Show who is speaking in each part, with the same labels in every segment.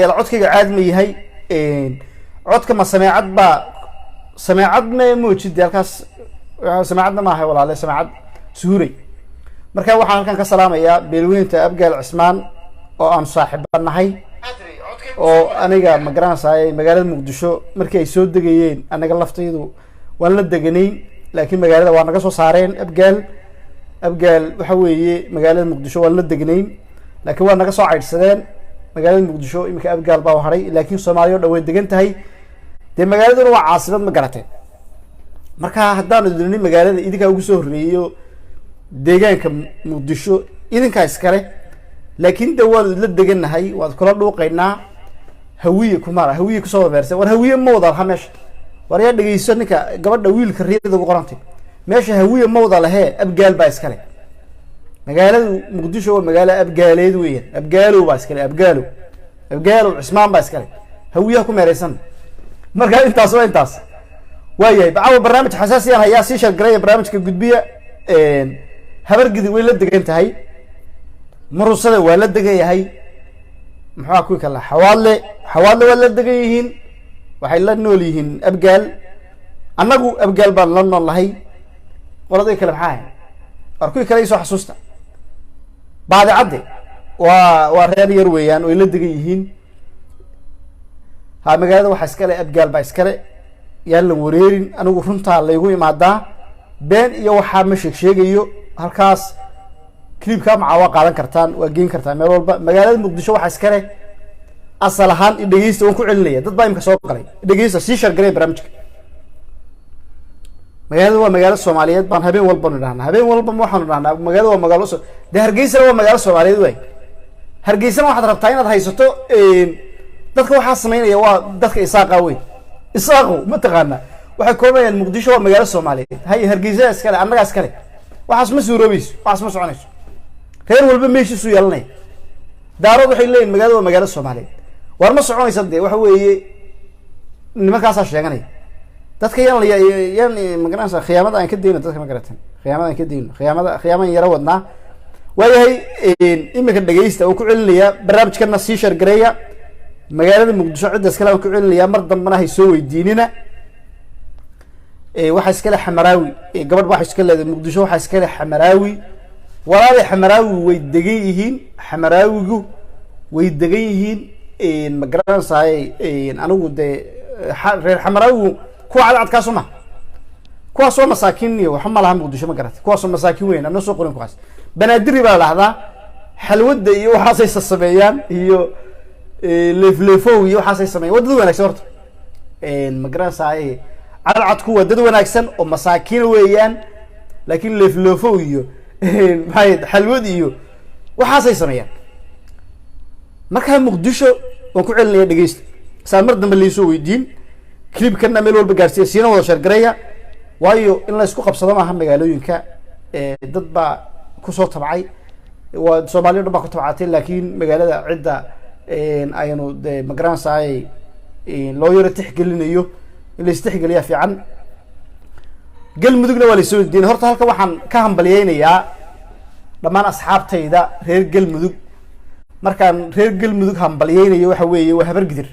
Speaker 1: codkayga caadi ma yahay codka ma sameecad baa sameecad ma moojid halkaas sameecadna ma ahay walaale sameecad suuray marka waxaan halkan ka salaamayaa beelweynta Abgaal Cismaan oo aan saaxiibo nahay oo aniga ma garanayay magaalada Muqdisho markii ay soo degayeen anaga laftaydu waan la deganay laakiin magaalada waa naga soo saareen Abgaal waxa weeye magaalada Muqdisho waan la deganay laakiin waa naga soo caydsadeen magaalada Muqdisho imika Abgaal baa haray laakiin Soomaaliya dhaweey degan tahay de magaaladuna waa caasimad ma garatay marka haddaan idin magaalada idinka ugu soo horeeyo deegaanka Muqdisho idinka iskale laakiin dawad la deganahay waad kala dhuuqaynaa hawiye ku soo beersay war hawiye ma wada hameesh war yaa dhageyso ninka gabadha wiilka reeyada ugu qorantay meesha hawiye ma wada lahe Abgaal baa iskale magaalada Muqdisho waa magaalo Abgaaleed weeyaan Abgaalo baa iskale Abgaalo Cismaan baa iskale hawiye ku meereysan marka intaas waayahay bacaa barnaamij xasaasi ah ayaa si shargalay barnaamijka gudbiya habar gidi way la degan tahay marusada waa la degan yahay maxaa ku kala xawaadle waa la degan yihiin waxay la nool yihiin Abgaal annagu Abgaal baan la noolahay qoladay kale maxaa arku kale soo xasuusta baadicade waa reer yar weeyaan oo la degan yihiin ha magaalada waxa iskale Abgaal baa iskale yaan la wareerin anigu runta la igu imaadaa been iyo waxa ma sheegayo halkaas clipka ma qaadan kartaan waa geen kartaan meel walba magaalada Muqdisho waxa iskale asal ahaan dhageysta oo ku celinaya dad baa imka soo galay dhageysta si shargalay barnaamijka magaalada waa magaalo Soomaaliyeed baan habeen walba waxaan dhahnaa magaalada waa magaalo Hargeysa waa magaalo Soomaaliyeed way Hargeysa waxaad rabtaa inaad haysato dadka waxa sameynaya waa dadka isaaqo ma taqaana waxa koobayaan Muqdisho waa magaalo Soomaaliyeed hay Hargeysa iskale annaga iskale waxaas ma suuroobayso waxaas ma soconayso reer walba meeshiisu yeelanay daarad waxay leeyihiin magaalada waa magaalo Soomaaliyeed war ma soconayso waxa weeye nimankaas sheeganay dadka yaan magaranaysa khiyaamada aan ka deeyno dadka ma garatan khiyaamada yara wadnaa waayahay imika dhageysta oo ku celinaya barnaamijkana si shargareeya magaalada Muqdisho cid iskale oo ku celinaya mar dambana hay soo weydiinina waxa iskale Xamaraawi gabadh waxa iskale Muqdisho waxa iskale Xamaraawi walaal Xamaraawi way degan yihiin Xamaraawigu way degan yihiin ma garanaysaay anigu de reer Xamaraawi kuwa cad ka suma kuwa soo masaakiin iyo waxa ma laha Muqdisho ma garatay kuwa soo masaakiin weyn ana soo qorin kuwaas banaadiri baa lahdaa xalwada iyo waxa ay sameeyaan iyo leefleefo iyo waxa ay sameeyaan wadada wanaagsan horta ma garanaysaay cad kuwa dad wanaagsan oo masaakiin weeyaan laakiin leefleefo iyo maxay xalwad iyo waxa ay sameeyaan marka Muqdisho oo ku celinaya dhageysta saamar dambe liisoo weydiin clipkana meel walba gaarsiiyay siina wada shargareeya waayo in la isku qabsado maaha magaalooyinka dad baa ku soo tabcay waa Soomaaliya dhan baa ku tabcatay laakiin magaalada cidda aynu ma garanaysaay loo yaro tixgelinayo in la istixgeliya fiican galmudugna waa la soo diin horta halka waxaan ka hambaliyeynayaa dhammaan asxaabtayda reer galmudug markaan reer galmudug hambaliyeynayo waxa weeye waa habar gidir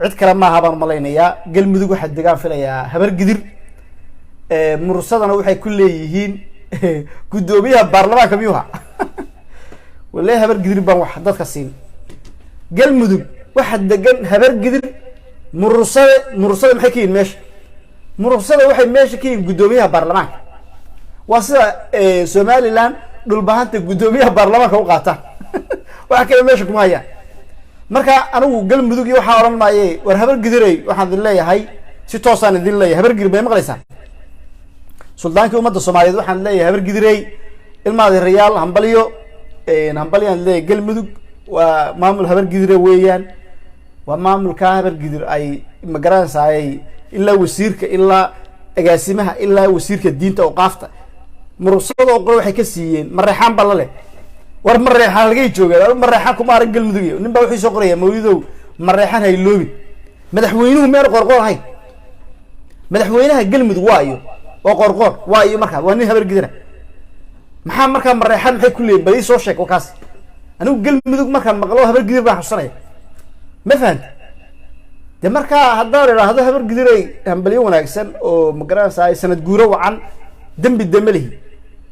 Speaker 1: cid kale ma ahan malaynayaa galmudug waxa degaan filayaa habar gidir mursadana waxay ku leeyihiin gudoomiyaha baarlamaanka miyuha wala habar gidir baan wax dadka siin galmudug waxa degan habar gidir mursada maxay kiin meesha mursada waxay meesha kiin gudoomiyaha baarlamaanka waa sida Somaliland dhul bahanta gudoomiyaha baarlamaanka u qaata waxa kale meesha kuma hayaan marka anigu galmudug iyo waxa oran maayay war habar gidiray waxaan idin leeyahay si toosan idin leeyahay habar gidir bay maqlaysan suldaanka ummadda Soomaaliyeed waxaan leeyahay habar gidiray ilmaada reyaal hambaliyo hambaliyaan leeyahay galmudug waa maamul habar gidiray weeyaan waa maamulka habar gidir ay ma garanaysaay ilaa wasiirka ilaa agaasimaha ilaa wasiirka diinta oo qaafta mursado oo qolo waxay ka siiyeen mareexan balale war mareexan laga joogaa mareexan kuma arag galmudug nin baa wuxuu soo qoraya mawlidow mareexan hay loobi madaxweynuhu meel qorqor hay madaxweynaha galmudug waayo oo qorqor waayo marka waa nin habar gidira maxaa marka mareexan maxay ku leeyeen bari soo sheeg wakaas anigu galmudug markaan maqlo habar gidir baa xusanay ma fahanta de markaa haddaan idhaahdo habar gidiray hambalyo wanaagsan oo ma garanaysaa sanad guuro wacan dembi demelihi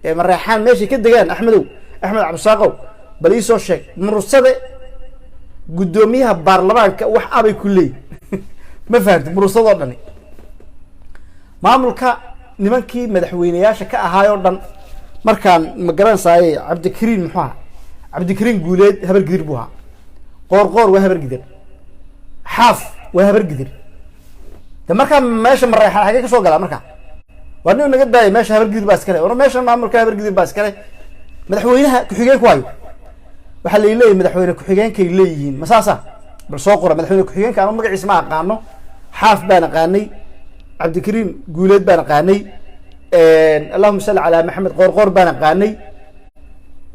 Speaker 1: ee mareexaan meeshay ka degaan axmed cabdisaaqow bal iisoo sheeg murursade guddoomiyaha baarlamaanka wax abay ku leeyihin ma fahamti murursadoo dhani maamulka nimankii madaxweyneyaasha ka ahaayoo dhan markaan ma garanaysaay cabdikariin muxuu ahaa cabdikariin guuleed habar gidir buu ahaa qoor waa habar gidir xaaf waa habar gidir de markaa meesha mareexaan xagee kasoo galaa markaa waa nin naga daaya meesha habar gidir baa iskale or meesha maamulka habar gidir baa iskale madaxweynaha ku-xigeenku waayo waxaa laleeyahy madaxweyne ku-xigeenkay leeyihiin ma saasa bal soo qora madaxweyne ku-xigeenka anu magaciisa ma aqaano xaaf baan aqaanay cabdikariin guuleed baan aqaanay allahuma salli calaa maxamed qoor baan aqaanay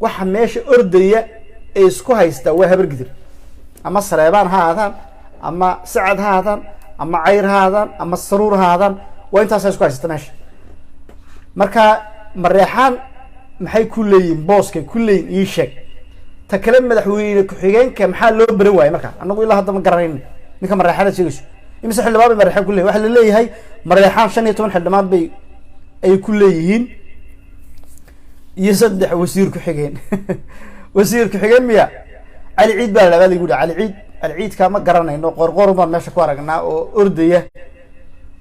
Speaker 1: waxa meesha ordaya ee isku haysta waa habar gidir ama saleebaan ha ahaadaan ama sacad ha ahaadaan ama cayr ha ahaadaan ama saruur ha ahaadaan waa intaasa isku haysta meesha marka mareexaan maxay ku leeyihin booskay ku leeyihin ii sheeg ta kale madaxweyne ku-xigeenka maxaa loo baran waayey marka anagu ilaa hadda ma garanayn ninka mareexaanaad sheegayso imise xildhibaan bay mareexaan ku leeyihin waxaa laleeyahay mareexaan 15 xildhibaan bay ay ku leeyihiin iyo 3 wasiir ku-xigeen wasiir ku-xigeen miya cali ciid baa laga lagu dhaca cali ciidka ma garanayno qorqor baan meesha ku aragnaa oo ordaya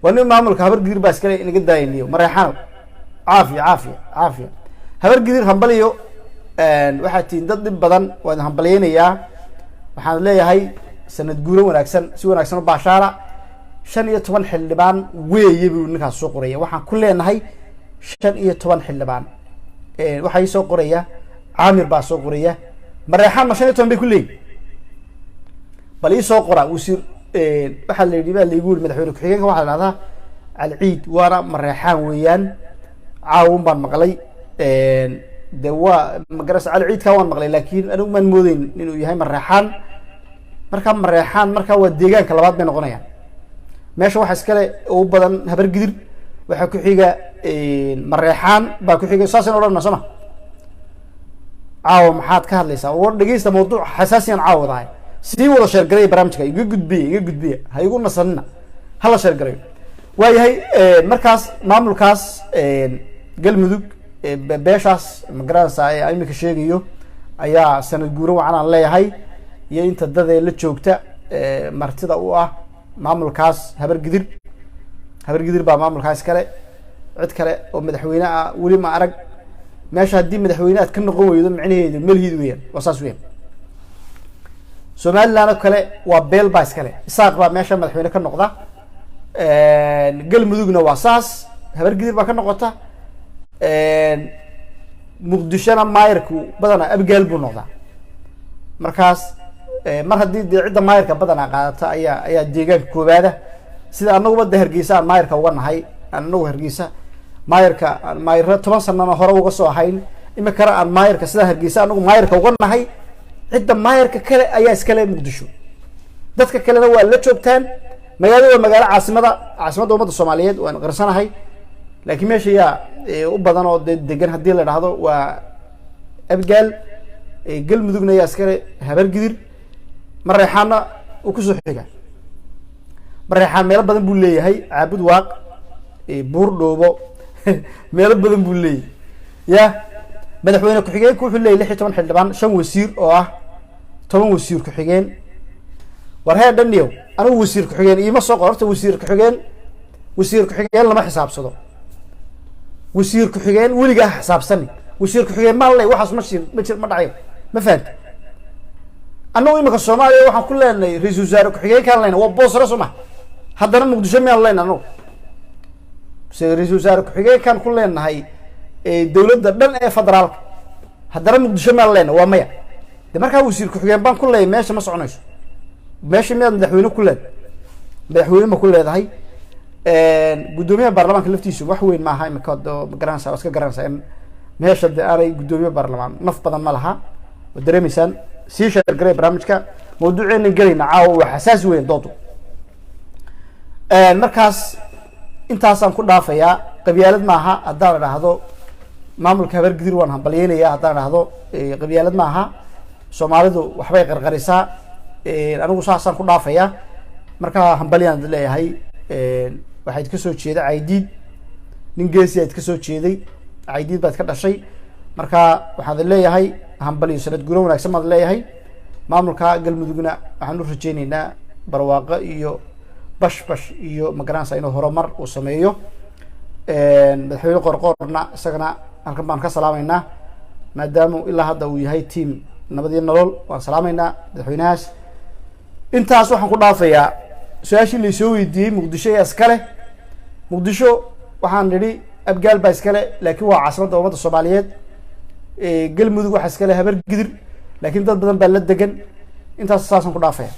Speaker 1: waa nin maamulka habar gidir baa iskale inaga daayiniyo mareexaan caafiya habar gidir hambaliyo waxaa tihiin dad dhib badan waan hambalyeynayaa waxaan leeyahay sanad guuro wanaagsan si wanaagsan u baashaara 15 xildhibaan weeye buu ninkaas soo qoraya waxaan ku leenahay 15 xildhibaan waxaa ii soo qoraya caamir baa soo qoraya mareexaan ma 15 bay ku leeyihin bal ii soo qora wasiir waxaa la yidhi baa laygu yiri madaxweyne ku-xigeenka waxaa la dhahdaa cali ciid waana mareexaan weeyaan caawun baan maqlay de waa magarasa cali ciidka waan maqlay laakiin anigu maan moodeyn inuu yahay mareexaan markaa waa deegaanka labaad bay noqonayaan meesha waxa iskale ugu badan habar gidir waxaa ku xiga mareexaan baa ku xiga saasaan odhanna soo ma caawa maxaad ka hadlaysaa war dhegeysta mawduuc xasaasiyan caawa dahay sii wada sheergaraya barnaamijka iga gudbiya ha igu nasanina hala sheergarayo waayahay markaas maamulkaas galmudug beeshaas magaranaysaa ee imika sheegayo ayaa sanad guuro wacan aan leeyahay iyo inta dadee la joogta martida u ah maamulkaas habar gidir baa maamulkaas kale cid kale oo madaxweyne ah weli ma arag meesha haddii madaxweyne aad ka noqon weydo micnaheedu malhiid weeyaan waa saas weeyaan somaliland oo kale waa beel baa iskale isaaq baa meesha madaxweyne ka noqda galmudugna waa saas habar gidir baa ka noqota muqdishona maayirku badanaa abgaal buu noqdaa markaas mar haddii dee cidda maayirka badanaa qaadata ayaa deegaanka koobaada sida anaguba de hargeysa aan maayirka uga nahay anagu hargeysa maayirra 10 sanana hore uga soo ahayn imikana aan maayirka sida hargeysa anagu maayirka uga nahay cidda maayirka kale ayaa iskale muqdisho dadka kalena waa la joogtaan magaalada waa magaalo caasimadda ummadda soomaaliyeed waan qarsanahay laakiin meesha yaa u badan oo degan haddii la dhahdo waa abgaal galmudugna yaa iskale habar gidir mareexaanna uu kusoo xiga mareexaan meelo badan buu leeyahay caabud waaq buur dhoobo meelo badan buu leeyahay ya madaxweyne ku-xigeenku wuxuu leeyahy 16 xildhibaan 5 wasiir oo ah 10 wasiir ku-xigeen war hee dhaniyow anigu wasiir ku-xigeen iima soo qor horta wasiir ku-xigeen lama xisaabsado wasiir ku-xigeen weligaa xisaabsani wasiir ku-xigeen maa ley waxaas ma dhacayo ma fahanta annagu imika soomaaliya waxaan ku leenahay ra-iisul wasaare ku-xigeenkaan leyna waa boosre soo ma haddana muqdisho miyaan leyna anagu ra-iisul wasaare ku-xigeenkaan ku leenahay dowladda dhan ee federaalka haddana muqdisho miyaan leyna waa maya de markaa wasiir ku-xigeen baan ku leeyahy meesha ma soconayso meesha miyaad madaxweyne ku leed madaxweyne ma ku leedahay guddoomiyaha baarlamaanka laftiisu wax weyn maaha imika ma garanaysa waa iska garanaysaa in meesha de aanay guddoomiye baarlamaan naf badan ma laha waa dareemaysaan sii sheergaray barnaamijka mawduuceena gelayna caawa waa xasaasi weyn doodu markaas intaasaan ku dhaafayaa qabyaalad maaha haddaan idhaahdo maamulka habar gidir waan hambalyeynaya haddaan idhaahdo qabyaalad maaha soomaalidu waxbay qarqarisaa anigu saasaan ku dhaafaya marka hambaliyaan leeyahay waxaad ka soo jeeda caydiid nin geesi aad ka soo jeeday caydiid baad ka dhashay marka waxaad leeyahay hambaliyo sanad guuro wanaagsan baad leeyahay maamulka galmudugna waxaan u rajeynaynaa barwaaqo iyo bash iyo magaranaysa inuu horumar uu sameeyo madaxweyne qorqorna isagana halkan baan ka salaamaynaa maadaama ilaa hadda uu yahay team nabadiyo nolol waan salaamaynaa madaxweynahaas intaas waxaan ku dhaafayaa su-aashii laysoo weydiiyey muqdisho ee iskale muqdisho waxaan nidhi abgaal baa iskale laakiin waa caasimadda ummadda soomaaliyeed galmudug waxaa iskale habar gidir laakiin dad badan baa la degan intaas saasaan ku dhaafaya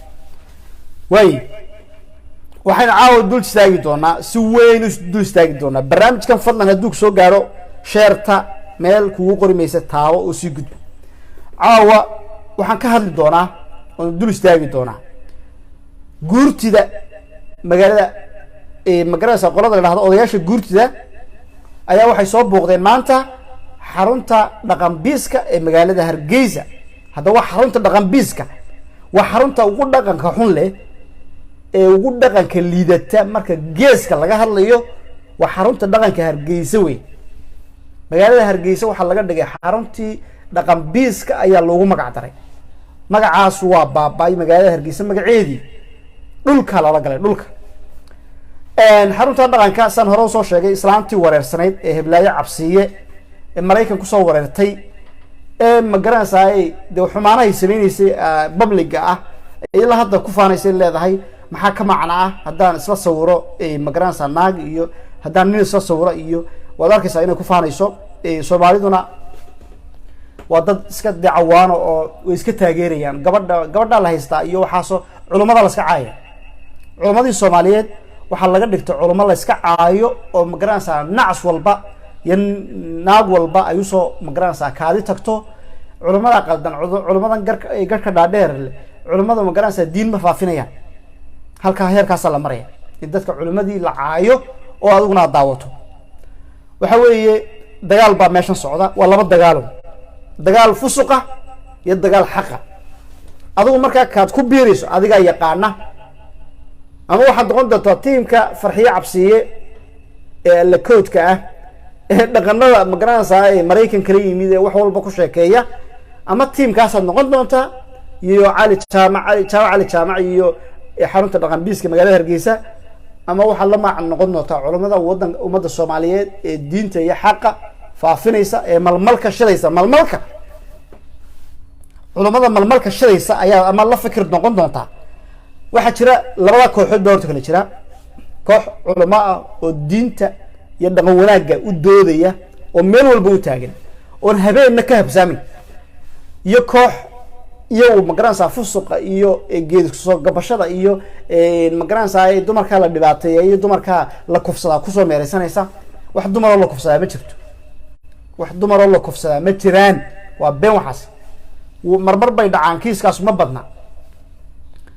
Speaker 1: waay waxaynu caawa dul istaagi doonaa si weyn u dul istaagi doonaa barnaamijkan fadlan hadduu soo gaaro sheerta meel kugu qori maysa taawo oo sii gudba caawa waxaan ka hadli doonaa oon dul istaagi doonaa guurtida magaalada magaranaysa qolada la dhahdo odayaasha guurtida ayaa waxay soo booqdeen maanta xarunta dhaqan biiska ee magaalada Hargeysa hadda waa xarunta dhaqan biiska waa xarunta ugu dhaqanka xun leh ee ugu dhaqanka liidata marka geeska laga hadlayo waa xarunta dhaqanka Hargeysa weey magaalada Hargeysa waxa laga dhigay xaruntii dhaqan biiska ayaa loogu magac daray magacaas waa baabay magaalada Hargeysa magaceedii dhulka la galay dhulka xarunta dhaqanka san hore soo sheegay islaantii wareersanayd ee heblaayo cabsiye ee Mareykan ku soo wareertay ee magaranayay de xumaanahay sameeynaysa public ah ilaa hadda ku faanaysay leedahay maxaa ka macna ah haddaan isla sawiro magaranaysa naag iyo haddaan nin isla sawiro iyo wada arkaysa inay ku faanayso Soomaaliduna waa dad iska dacwaano oo way iska taageerayaan gabadha la haystaa iyo waxaasoo culimada la iska caaya culimadii Soomaaliyeed waxa laga dhigtay culimo la iska caayo oo magaranaysa nacs walba yan naag walba ay soo magaranaysa kaadi tagto culimada qaldan culimadan garka dhaadheer culimada magaranaysa diin ma faafinayaan halka heerkaas la maraya in dadka culimadii la caayo oo aduguna daawato waxa weeye dagaal baa meeshan socda waa laba dagaal fusuqa iyo dagaal xaqa adigu marka kaad ku biirayso adiga yaqaana ama waxaad noqon doontaa tiimka farxiye cabsiye ee la koodka ah ee dhaqanada magaranaysa ee Mareykan kala yimid ee wax walba ku sheekeeya ama tiimkaasaad noqon doontaa iyo cali jaamac iyo xarunta dhaqan biiska magaalada Hargeysa ama waxa la macno noqon doontaa culimada ummadda Soomaaliyeed ee diinta iyo xaqa faafinaysa ee malmalka shidaysa culimada malmalka shidaysa ayaa ama la fikir noqon doontaa waxa jira labada kooxood doorta kala jira koox culimo ah oo diinta iyo dhaqan wanaagga u doodaya oo meel walba u taagan oo habeenna ka habsaamin iyo koox iyo magaranaysa fusuqa iyo geed soo gabashada iyo magaranaysa dumarka la dhibaateeyo iyo dumarka la kufsada ku soo meeraysanaysa wax dumar oo la kufsada ma jirto wax dumar oo la kufsada ma jiraan waa been waxaas marmar bay dhacaan kiiskaas ma badna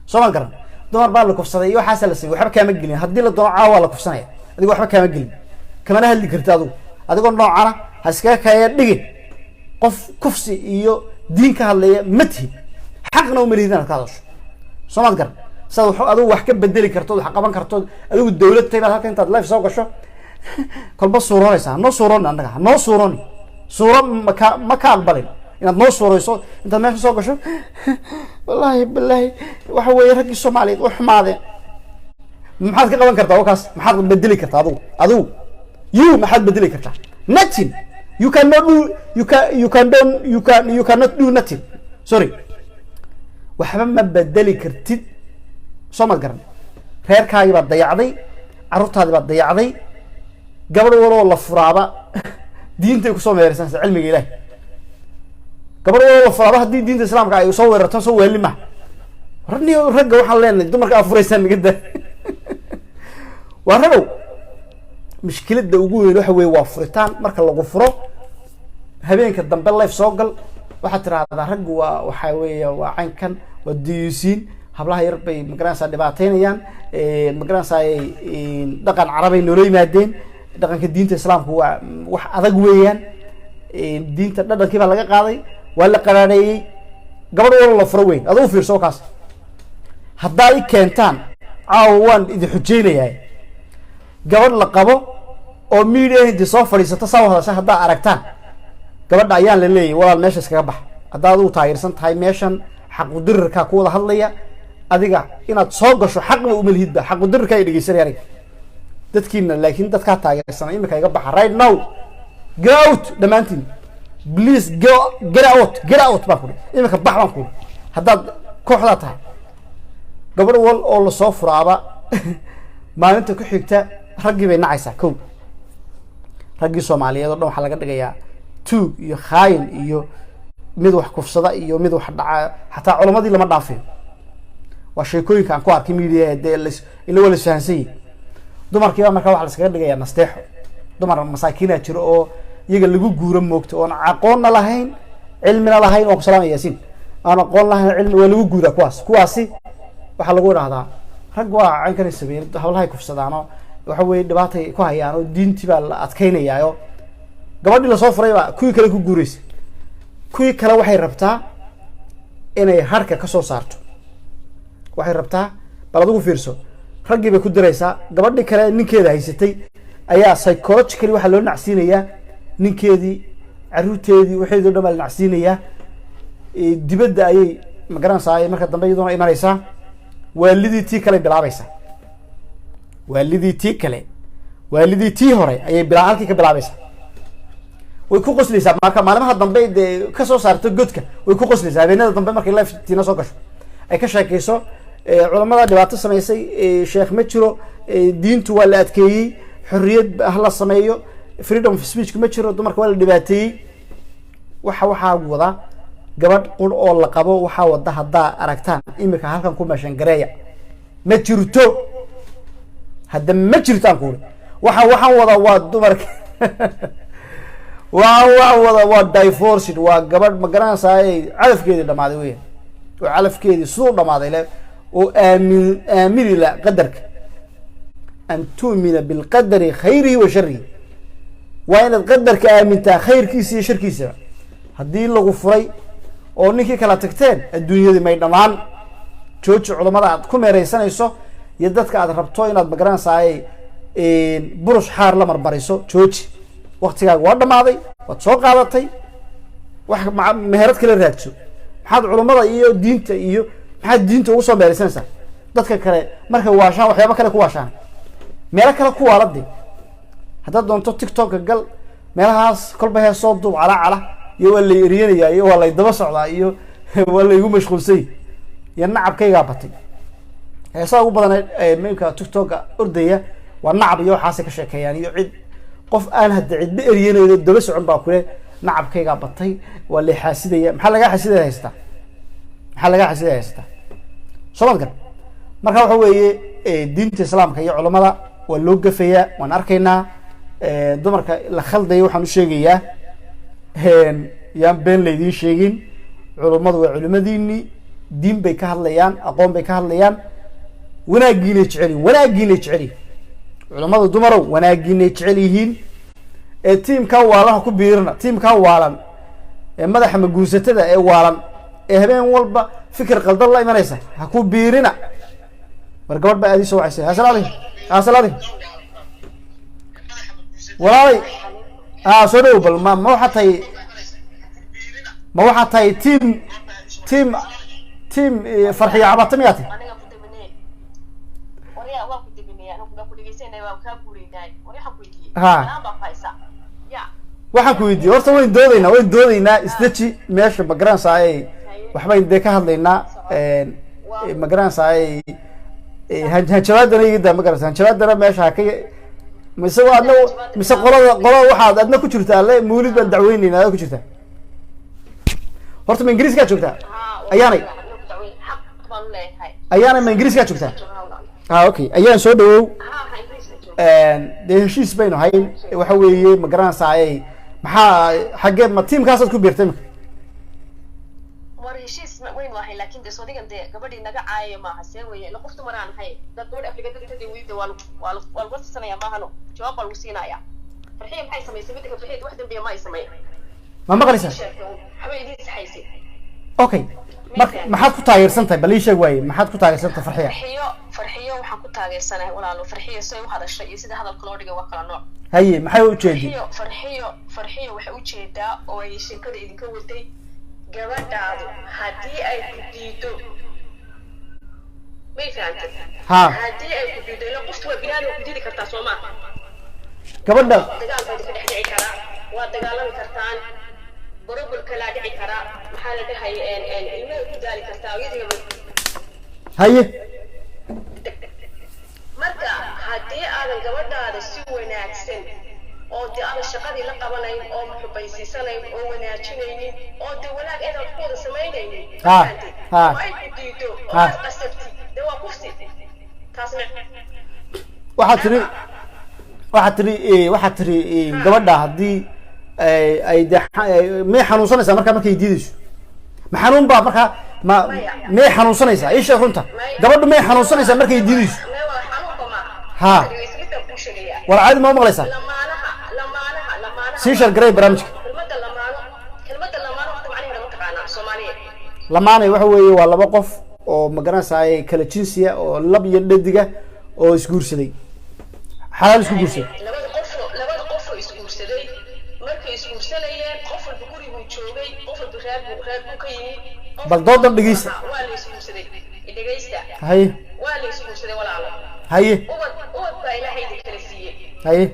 Speaker 1: soo ma garan dumar baa la kufsaday iyo waxaas la sameeyay waxba kaama gelin hadii la doono caawa la kufsanaya adigu waxba kaama gelin kama hadli kartaa adigoo noocana ha iska kaya dhigin qof kufsi iyo diin ka hadlaya mati xaqna uma liidana ka hadasho soo ma garan sad adigu wax ka bedeli karto wax qaban karto adigu dawlad tayna halka intaad live soo gasho kolba suuronaysa noo suuron anaga noo suuron suuro ma ka aqbalin inaad noo suurayso intaad meesha soo gasho wallahi billahi waxa weeye ragii Soomaaliyeed oo xumaadeen maxaad ka qaban kartaa wakaas maxaad bedeli kartaa adigu maxaad bedeli kartaa nothing you cannot do nothing sorry waxba ma bedeli kartid soo ma garan reerkaagii baad dayacday carruurtaadii baad dayacday gabadh waloo la furaaba diintay ku soo meeraysanaysa cilmiga Ilaahay gabadh waloo la furaaba haddii diinta islaamka ay soo weerarto soo weelin ma ragga waxaan leenahay dumarka afuraysan nigada waa ragow mushkilada ugu weyn waxa weeye waa furitaan marka lagu furo habeenka dambe live soo gal waxa tiraahdaa raggu waxa weeye waa caynkan waa diyuusin hablaha yar bay magaranaysa dhibaateynayaan magaranaysa dhaqan carabay nolol yimaadeen dhaqanka diinta islaamku waa wax adag weeyaan diinta dhaqankii baa laga qaaday waa la qaraareeyay gabadh wala la furo weyn adoo fiirso kaas haddaa i keentaan caawa waan idin xujeynayaa gabadh la qabo oo media intii soo fadhiisato saa hadasha haddaa aragtaan gabadha ayaan la leeyahay walaal meesha iskaga bax haddaa adigu taageersan tahay meeshan xaqudirirkaa ku wada hadlaya adiga inaad soo gasho xaqba uma lihidba xaqudirirkaa ay dhegeysanaya aniga dadkiina laakiin dadkaa taageersan imika iga baxa right now get out dhammaantiin please get out baan kuri imika bax baan kuri haddaad kooxdaa tahay gabadh wal oo lasoo furaaba maalinta ku xigta raggii bay nacaysaa kow raggii soomaaliyeed oo dhan waxaa laga dhigayaa tuug iyo khaayin iyo mid wax kufsada iyo mid wax dhaca xataa culamadii lama dhaafin waa sheekooyinka aan ku arkay media dee ila wala fahansay dumarkiiba markaa waxaa laskaga dhigayaa nasteexo dumar masaakiina jiro oo iyaga lagu guuro moogto oon aqoonna lahayn cilmina lahayn oo ku salaamaya yaasiin aan aqoon lahayn cilmi waa lagu guuraa kuwaasi waxaa lagu idhahdaa rag waa cankana sameeyay hawlahay kufsadaano waxa weeye dhibaatay ku hayaan oo diintii baa la adkeynayaayo gabadhii lasoo furay baa kuwii kale ku guuraysa kuwii kale waxay rabtaa inay harka ka soo saarto waxay rabtaa bal adigu fiirso raggii bay ku diraysaa gabadhii kale ninkeeda haysatay ayaa psychologically waxaa loo nacsiinayaa ninkeedii caruurteedii waxeedii o dhan baa la nacsiinayaa dibadda ayay magaranaysaa marka dambe iyaduna imanaysaa waalidii tii kale bilaabaysaa waalidii tii hore ayay halkii ka bilaabaysaa way ku qoslaysaa marka maalimaha dambe dee kasoo saarto godka way ku qoslaysaa habeenada dambe markay lifetiina soo gasho ay ka sheekeyso culamada dhibaato samaysay sheekh ma jiro diintu waa la adkeeyey xorriyad hala sameeyo freedom of speech ma jiro dumarka waa la dhibaateeyey waxaa wada gabadh qur oo la qabo waxaa wada haddaa aragtaan imika halkan ku meeshan gareeya ma jirto hadda ma jirtaan kuuli waxaan wada waa dumarka waxaan wada waa divorced waa gabadh ma garanaysaay calafkeedii dhamaaday weya oo calafkeedii siduu dhamaaday le oo aamini la qadarka an tu'mina bilqadari khayrihi wa sharihi waa inaad qadarka aamintaa khayrkiisa iyo sharkiisaba haddii lagu furay oo ninkii kala tagteen adduunyadii may dhammaan jooji culamada aad ku meereysanayso iyo dadka aad rabto inaad magaranaysaay burush xaar la marbariso jooji waktigaaga waa dhamaaday waad soo qaadatay wax meherad kala raadso maxaad culamada iyo diinta iyo maxaad diinta ugu soo meereysanaysaa dadka kale markay waashaan waxyaaba kale ku waashaan meelo kale ku waalade haddaad doonto tiktoka gal meelahaas kolba hee soo duub cala iyo waa lay eryanaya iyo waa lay daba socdaa iyo waa laygu mashquulsay iyo nacabkaygaa batay heesaa ugu badan minka tiktoka ordaya waa nacab iyo waxaasay ka sheekeeyaan iyo cid qof aan hadda cidba eryanaydo daba socon baa kule nacabkaygaa batay waa lay xaasidaya maxaa lagaa xasidaya haystaa somadkan marka waxa weeye diinta islaamka iyo culamada waa loo gafayaa waan arkaynaa dumarka la khaldaya waxaan u sheegayaa yaan been laydiin sheegin culummadu waa culimadiinii diin bay ka hadlayaan aqoon bay ka hadlayaan wanaagiinay jecelihin culummada dumarow wanaagiinay jecel yihiin tiimkan waalan ha ku biirina tiimkan waalan madaxa maguursatada ee waalan habeen walba fikir qaldan la imanaysa ha ku biirina war gabadh baa aadii soo wacaysay asalaali walaalay soo dhawow bal ma waxaa tahay team farxiyo cabata miyaa tahay waxaan ku weydiiyey horta wayn doodaynaa isdeji meesha magaranaysaay waxbayn dee ka hadlaynaa magaranaysaay hanjabaadana igida magaranaysa hanjabaadana meesha haka mise adna mise qolada waxaad adna ku jirtaa le mawlid baan dacweyneyna ada ku jirtaa horta ma ingiriiskaa joogtaa ayaanay ma ingiriiskaa joogtaa okay ayaan soo dhawow dee heshiis baynu hayn waxa weeye ma garanaysaay maxaa xaggee ma tiimkaasaad ku biirtay imika
Speaker 2: war heshiis waynu ahay laakiin de soodigan de gabadhii naga caayay maaha see weeye ila qofta maraan ahay dad gabadh afrikadada weyda waa lagu tusanayaa maahano jawaab baa lagu siinayaa farxiya maxay samaysay midda farxiya wax dambiya ma ay samayn
Speaker 1: ma maqlaysaa
Speaker 2: waxba idiin saxaysay
Speaker 1: okay maxaad ku taageersantahay bal ii sheeg waaye maxaad ku taageersantahay farxiya
Speaker 2: farxiyo waxaan ku taageersanahay walaalo farxiyo say u hadashay iyo sida hadalka loo dhigay waa kala nooc
Speaker 1: haye maxay u jeediyay
Speaker 2: farxiyo waxay u jeedaa oo ay sheekada idinka waday gabadhaadu haddii ay ku diido may fahamtay haddii ay ku diido ila qoftu waa binaadam ku diidi kartaa soo maaha
Speaker 1: gabadha
Speaker 2: dagaal baad ka dhex dhici karaa waa dagaalami kartaan بربل كلا دعي كرا محل ده هي الماء كذلك التعويض
Speaker 1: هي
Speaker 2: مركا هدي على الجودة هذا السوى ناكسن أو دي على الشقة دي لقبلين أو محبيسي سنين أو ناتشينين أو دي ولا إذا الخوض سمينين ما يكديتو ما قصبتي ده وقفتي تسمع
Speaker 1: waxaad tiri gabadha haddii ay may xanuunsanaysaa markay diidayso ma xanuun baa markaa may xanuunsanaysaa ii sheeg runta gabadhu may xanuunsanaysaa markay diidayso ha war caadi ma maqlaysaa sii shargaray barnaamijka lamaanay waxa weeye waa laba qof oo magaranaysaa kala jinsiya oo lab iyo dhadiga oo isguursaday xalaal isku guursaday
Speaker 2: labada qof oo isguursaday markay isguursanayeen qof walba guriguu joogay qof walba reer buu ka yimi
Speaker 1: bal doodan dhegeysta
Speaker 2: waa la isguursaday dhegeysta
Speaker 1: haye
Speaker 2: waa la isguursaday walaalo
Speaker 1: haye
Speaker 2: ubad baa ilaahay idin kala siiyey
Speaker 1: haye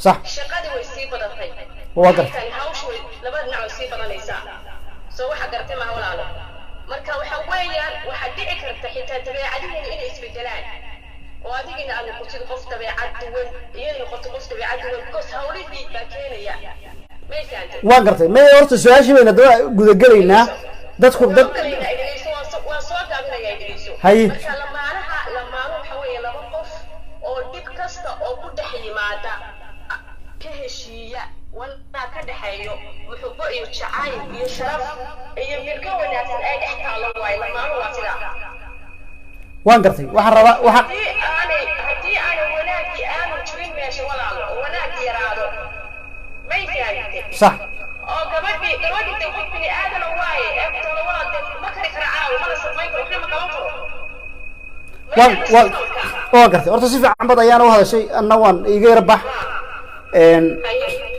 Speaker 1: صح
Speaker 2: shaqadii way sii badatay
Speaker 1: waa gar
Speaker 2: hawshu labada dhinac way sii badanaysaa soo waxa gartay ma walaalo marka waxa weeyaan waxa dhici karta xitaa dabeecadaheena inay isbedelaan oo adigina aad noqotid qof dabeecad duwan iyo noqoto qof dabeecad duwan because hawlihii baa keenaya
Speaker 1: waa gartay may horta su-aashii bayna daba gudagelaynaa dadku dad
Speaker 2: waa soo gaabinaya dhegeyso
Speaker 1: haye
Speaker 2: marka lamaano waxa weeye laba qof oo dhib kasta oo ku dhex yimaada ka heshiiya walaa ka dhexeeyo muxubo iyo jacayl iyo sharaf iyo milka wanaagsan ay dhex taalo waayo lamaano waa sidaa
Speaker 1: waan gartay waxaan rabaa waxa
Speaker 2: haddii aanay wanaagii aanu jirin meesha walaalo oo wanaag yaraado may fahamtay
Speaker 1: صح
Speaker 2: oo gabadhii de qof bini aadana waaye eebtooda walaal ma kari kara caawa mana samayn karo waxna ma qaban karo
Speaker 1: waa gartay horta si fiican bad ayaan u hadashay anna waan iga yara bax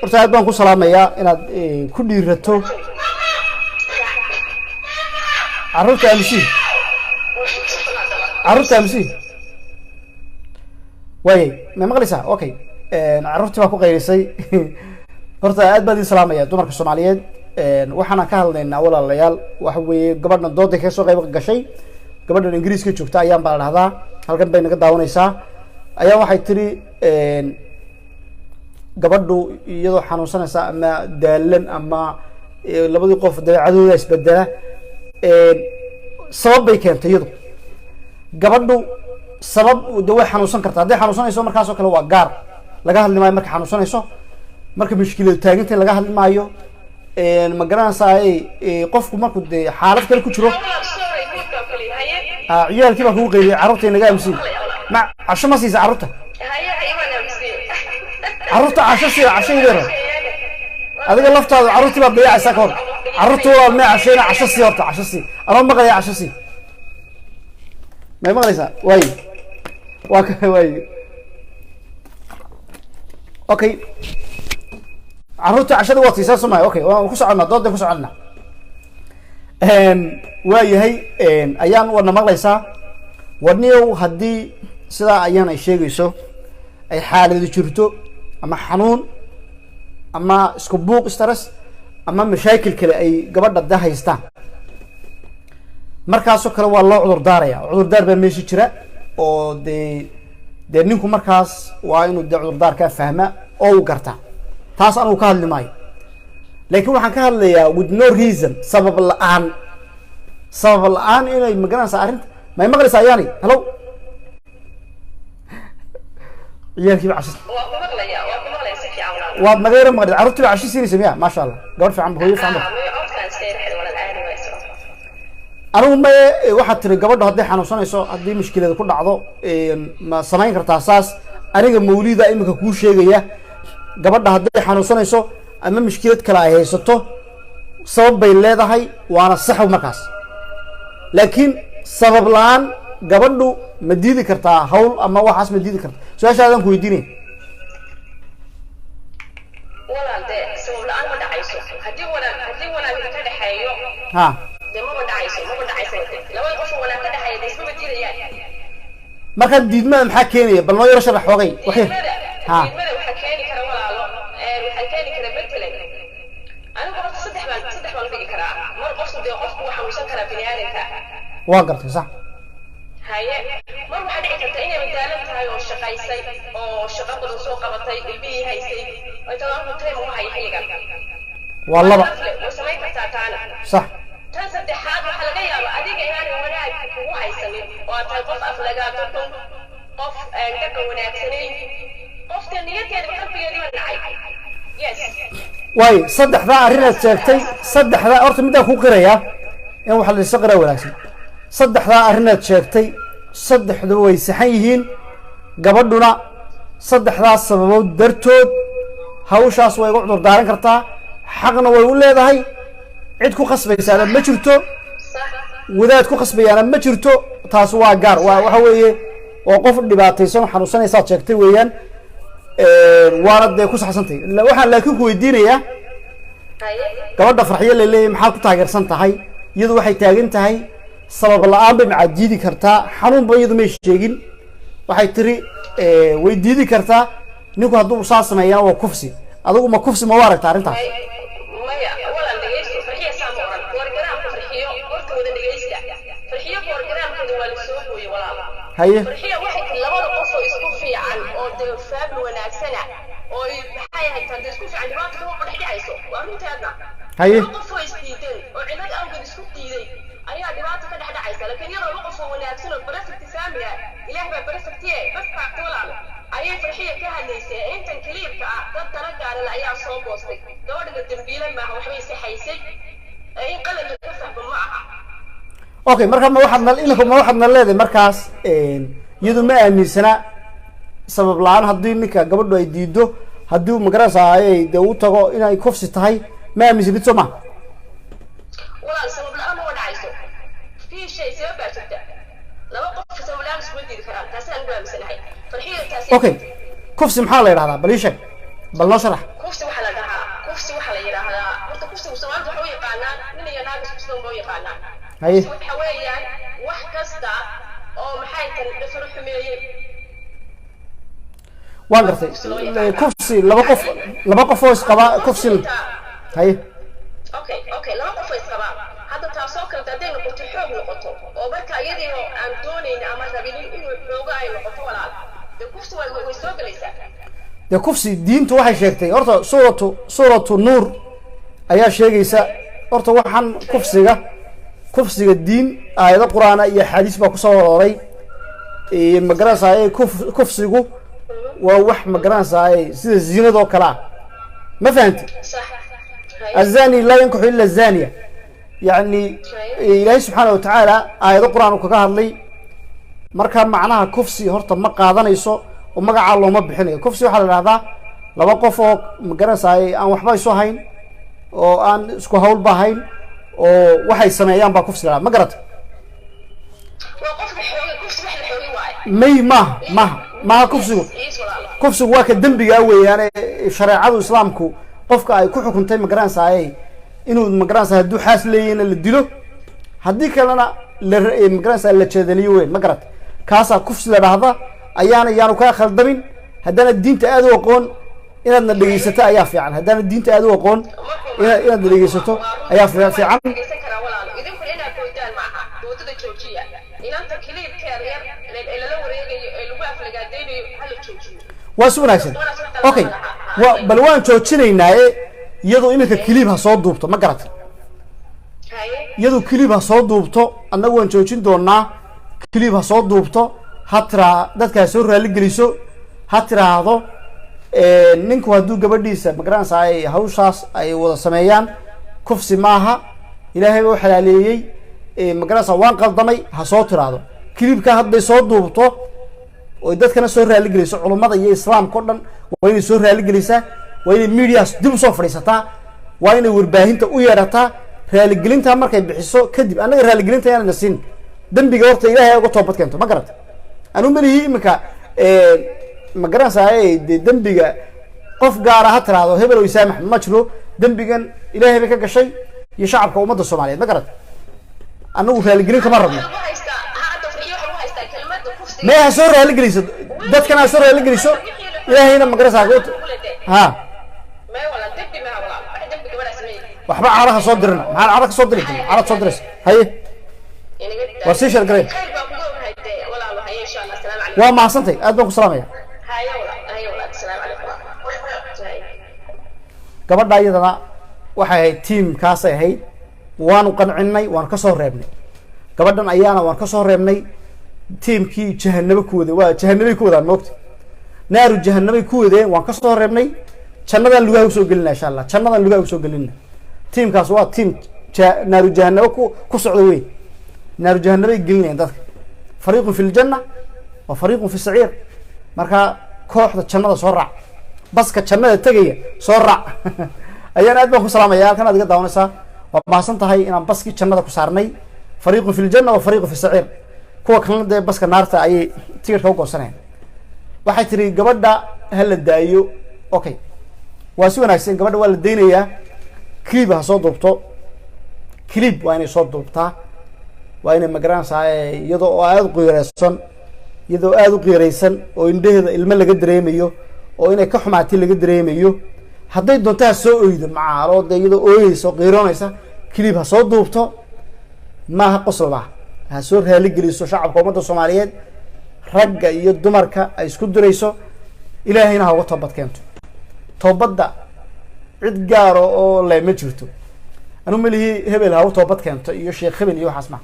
Speaker 1: horta aad baan ku salaamayaa inaad ku dhiirato carruurta amsiin waayay ma maqlaysaa okay carruurtii baa ku qaylisay horta aad baan idin salaamaya dumarka soomaaliyeed waxaana ka hadlaynaa walaalayaal waxa weeye gabadhan dooda ka soo qayb gashay gabadhan ingiriiska joogta ayaan baa la dhahdaa halkan bay naga daawanaysaa ayaa waxay tiri gabadhu iyadoo xanuunsanaysa ama daalan ama labadii qof dabeecadooda isbedela sabab bay keentay iyadu gabadhu sabab de way xanuunsan kartaa hadday xanuunsanayso markaasoo kale waa gaar laga hadli maayo marka xanuunsanayso marka mushkiladu taaginta laga hadli maayo ma garanaysaa qofku markuu dee xaalad kale ku jiro ciyaalkii baa kugu qeyliyay carruurta naga aamusiin ma casho ma siisa carruurta casho sii cashaydeero adiga laftaadu carruurtii baad dayacaysaa ka hor carruurta walaal mee cashayna casho sii horta casho sii anoo maqlaya casho sii may maqlaysaa waayo waa ka waayo okay carruurta cashada waad siisaa sumay okay waan ku soconnaa doodan ku soconnaa waa yahay ayaan wadna maqlaysaa wadniyow haddii sidaa ayaan ay sheegayso ay xaaladu jirto ama xanuun ama isku buuq stress ama mashaakil kale ay gabadha da haystaan markaasoo kale waa loo cudurdaaraya cudurdaar baa meesha jira oo dee ninku markaas waa inuu dee cudurdaarkaa fahma oo uu gartaa taas anigu ka hadli maayo laakiin waxaan ka hadlayaa with no reason sabab la-aan inay magaranaysaa arrinta may maqlaysaa ayaani hello ciyaalkiiba cashi waad naga yara maqlid carruurtii ba cashi siinaysa miya maasha allah gabadh fiican hooyo fiican anigu maye waxaad tiri gabadha hadday xanuunsanayso haddii mushkilada ku dhacdo ma samayn kartaa saas aniga mawlida iminka kuu sheegaya gabadha hadday xanuunsanayso ama mushkilad kale ay haysato sabab bay leedahay waana sax markaas laakiin sabab la-aan gabadhu ma diidi kartaa hawl ama waxaas ma diidi kartaa su-aashaadan ku weydiinaya
Speaker 2: walaal dee sabab la-aan ma dhacayso haddii wanaag ka dhexeeyo
Speaker 1: ha
Speaker 2: dee maba dhacayso labada qof oo wanaag ka dhexeeya dee isma diidayaan
Speaker 1: marka diidmada maxaa keenaya bal noo yaro sharax xoogay waxay ha
Speaker 2: diidmada waxaa keeni kara walaalo waxaa keeni kara matalan anigu horta saddex baan dhigi karaa mar qofku dee qofku waa xanuunsan karaa bini aadanka
Speaker 1: waa gartay sax
Speaker 2: haye mar waxaa dhici karta inay madaalan tahay oo shaqaysay oo shaqo badan soo qabatay ilbihii haysay ay talaabku time u hay xilligan
Speaker 1: waa laba
Speaker 2: way samayn kartaa taana
Speaker 1: sax
Speaker 2: tan saddexaad waxaa laga yaabaa adiga inaanay wanaag kugu haysanin oo aad tahay qof aflagaato xun qof dhaqan wanaagsanayn qofta niyadkeeda qalbigeediiba dhacay yes
Speaker 1: waayo saddexdaa arrinaad sheegtay saddexdaa horta midaan ku qirayaa in waxa la isa qiraa wanaagsan saddexdaa arrinaad sheegtay saddexdu way saxan yihiin gabadhuna saddexdaas sababood dartood hawshaas way uga cudur daaran kartaa xaqna way u leedahay cid ku qasbaysaana ma jirto wadaad ku qasbayaana ma jirto taas waa gaar waa waxa weeye waa qof dhibaataysan xanuunsanaysaad sheegtay weeyaan waana dee ku saxsantay waxaan laakiin ku weydiinayaa gabadha farxiyo la leeyahay maxaad ku taageersan tahay iyadu waxay taagan tahay sabab la-aan bay macaad diidi kartaa xanuunba iyadu may sheegin waxay tiri way diidi kartaa ninku hadduu saa sameeyana waa kufsi adigu ma kufsi ma u aragta arrintaas
Speaker 2: maya walaal dhegeysto farxiya saa ma oran borogaraamka farxiyo horta wada dhegeysta farxiyo borogaraamkooda waa la soo gooyey walaal
Speaker 1: haye
Speaker 2: farxiyo waxay tahay labada qof oo isku fiican oo dee faabli wanaagsana oo maxay ahayd tan isku fiican dhibaato kuma dhexdhexayso waa runteedna
Speaker 1: haye
Speaker 2: qof oo isdiidan oo cilad awgeed isku diiday ayaa dhibaato ka dhexdhexaysa laakiin iyadoo laba qof oo wanaagsan oo perfect family ah ilaah baa perfect bas faacto walaal ayay farxiya ka hadlaysay intan kaliibka ah dad tala gaaran ayaa soo boostay gabadha dambiilan maaha waxbay saxaysay in qaladka ka fahmo ma aha
Speaker 1: okay marka ma waxaad na leedahay markaas iyadu ma aaminsana sabab la-aan haddii ninka gabadhu ay diido haddii magarasa ay dee u tago inay kufsi tahay ma aaminsanid soo ma
Speaker 2: walaal sabab la-aan ma dhacayso fii shay sabab baa jirta laba qof sabab la-aan isma diidi karaan taasaan ugu aaminsanahay farxiya taasi
Speaker 1: okay kufsi maxaa la yidhahdaa bal ii sheeg bal noo sharax
Speaker 2: kufsi waxaa la dhahaa kufsi waxaa la yidhaahdaa horta kufsigu soomaalida waxa u yaqaanaan nin iyo naag isku sidan ba u yaqaanaan
Speaker 1: haye
Speaker 2: waxa weeyaan wax kasta oo maxay tan dhafar xumeeyey
Speaker 1: waan gartay kufsi laba qof oo isqaba kufsi haye
Speaker 2: okay laba qof oo isqaba hadda taasoo kale hadday noqoto xoog noqoto oo marka iyadii aan doonayn ama rabin inuu xooga ay noqoto walaal dee kufsi way soo galaysaa
Speaker 1: dee kufsi diintu waxay sheegtay horta suuratu nuur ayaa sheegaysa horta waxaan kufsiga diin aayado qur-aana iyo axaadiis baa kusoo arooray magaranaysaay kufsigu waa wax magaranaysaay sida zinadoo kale ah ma fahanti azani laa yankaxu ila zaniya yani ilaahay subxaana watacaala aayado qur-aan uu kaga hadlay marka macnaha kufsi horta ma qaadanayso oo magacaa looma bixinayo kufsi waxaa la dhahdaa laba qof oo magaranaysaay aan waxba isu hayn oo aan isku hawlba hayn oo waxay sameeyaan baa kufsi la ma garata may maaha kufsigu waa ka dembigaa weeyaane shareecadu islaamku qofka ay ku xukuntay magaranaysaay inuu magaranaysa hadduu xaas leeyahayna la dilo haddii kalena magaranaysa la jeedaliyo weyn ma garata kaasaa kufsi la dhahda yaanu kaa khaldamin haddana diinta aad u aqoon inaadna dhegeysato ayaa fiican haddana diinta aad u aqoon inaad dhegeysato ayaa fiican waa si wanaagsan okay bal waan joojinaynaaye iyadoo iminka kiliib ha soo duubto ma garata iyadoo kiliib ha soo duubto annagu waan joojin doonaa kiliib ha soo duubto ha tiraa dadka ha soo raaligeliso ha tiraahdo ninku hadduu gabadhiisa magaranaysa ay hawshaas ay wada sameeyaan kufsi maaha ilaahay baa u xalaaleeyey magaranaysa waan qaldamay ha soo tiraahdo kiliibka hadday soo duubto oo dadkana soo raaligeliso culummada iyo islaamka o dhan waa inay soo raaligelisaa waa inay medias dib usoo fadhiisataa waa inay warbaahinta u yeerataa raaligelinta markay bixiso kadib annaga raaligelinta ayaan na siin dembiga horta ilaahay uga toobad keento ma garata anu malihi iminka ma garanaysaa dee dembiga qof gaara ha tiraahdo hebel oo isaamax ma jiro dembigan ilaahay bay ka gashay iyo shacabka ummadda soomaaliyeed ma garata annagu raaligelin kama rabno ما هسور هلا جليسو دت كان هسور هلا جليسو إلى هنا مقرص عقود ها
Speaker 2: ما ولا دبي ما ولا دبي ولا سمين
Speaker 1: وحبا عرها صدرنا مع العرق صدرك عرق صدرس هاي وسيش القريب
Speaker 2: ولا الله هي إن شاء الله السلام عليكم
Speaker 1: وما حسنتي أدوك السلام يا
Speaker 2: هاي ولا السلام عليكم
Speaker 1: قبل ده أيضا وحي تيم كاسة هاي وانو قنعني وان كسر ربني قبل ده أيانا وان كسر ربني tiimkii jahanabo ku waday waa jahanabay ku wadaan moogta naaru jahanabay ku wadeen waan ka soo reebnay jannadan lugaha usoo gelinaa insha allah jannadan lugaha usoo gelinaa tiimkaas waa tiim naaru jahanabo ku socda wey naaru jahanabay gelinayaan dadka fariiqun fi ljanna wa fariiqun fi saciir marka kooxda jannada soo raac baska jannada tegaya soo raac ayaan aad baan ku salaamaya halkan aad iga daawanaysaa waa mahadsan tahay inaan baskii jannada ku saarnay fariiqun fi ljanna wa fariiqun fi saciir kuwa kalena dee baska naarta ayay tigirka u goosanayaan waxay tiri gabadha ha la daayo okay waa si wanaagsan gabadha waa la daynayaa clip ha soo duubto clip waa inay soo duubtaa waa inay magaranaysaa iyadoo oo aada u qiiraysan iyadoo aada u qiiraysan oo indhaheeda ilmo laga dareemayo oo inay ka xumaatay laga dareemayo hadday doonto ha soo oydo macaalo dee iyadoo ooyeysa oo qiiroonaysa clip ha soo duubto maaha qoslba ha soo raali geliso shacabka ummadda Soomaaliyeed ragga iyo dumarka ay isku dirayso ilaahayna ha uga toobad keento toobadda cid gaar oo la ma jirto anu malihi hebel ha u toobad keento iyo sheekh hebel iyo waxaas ma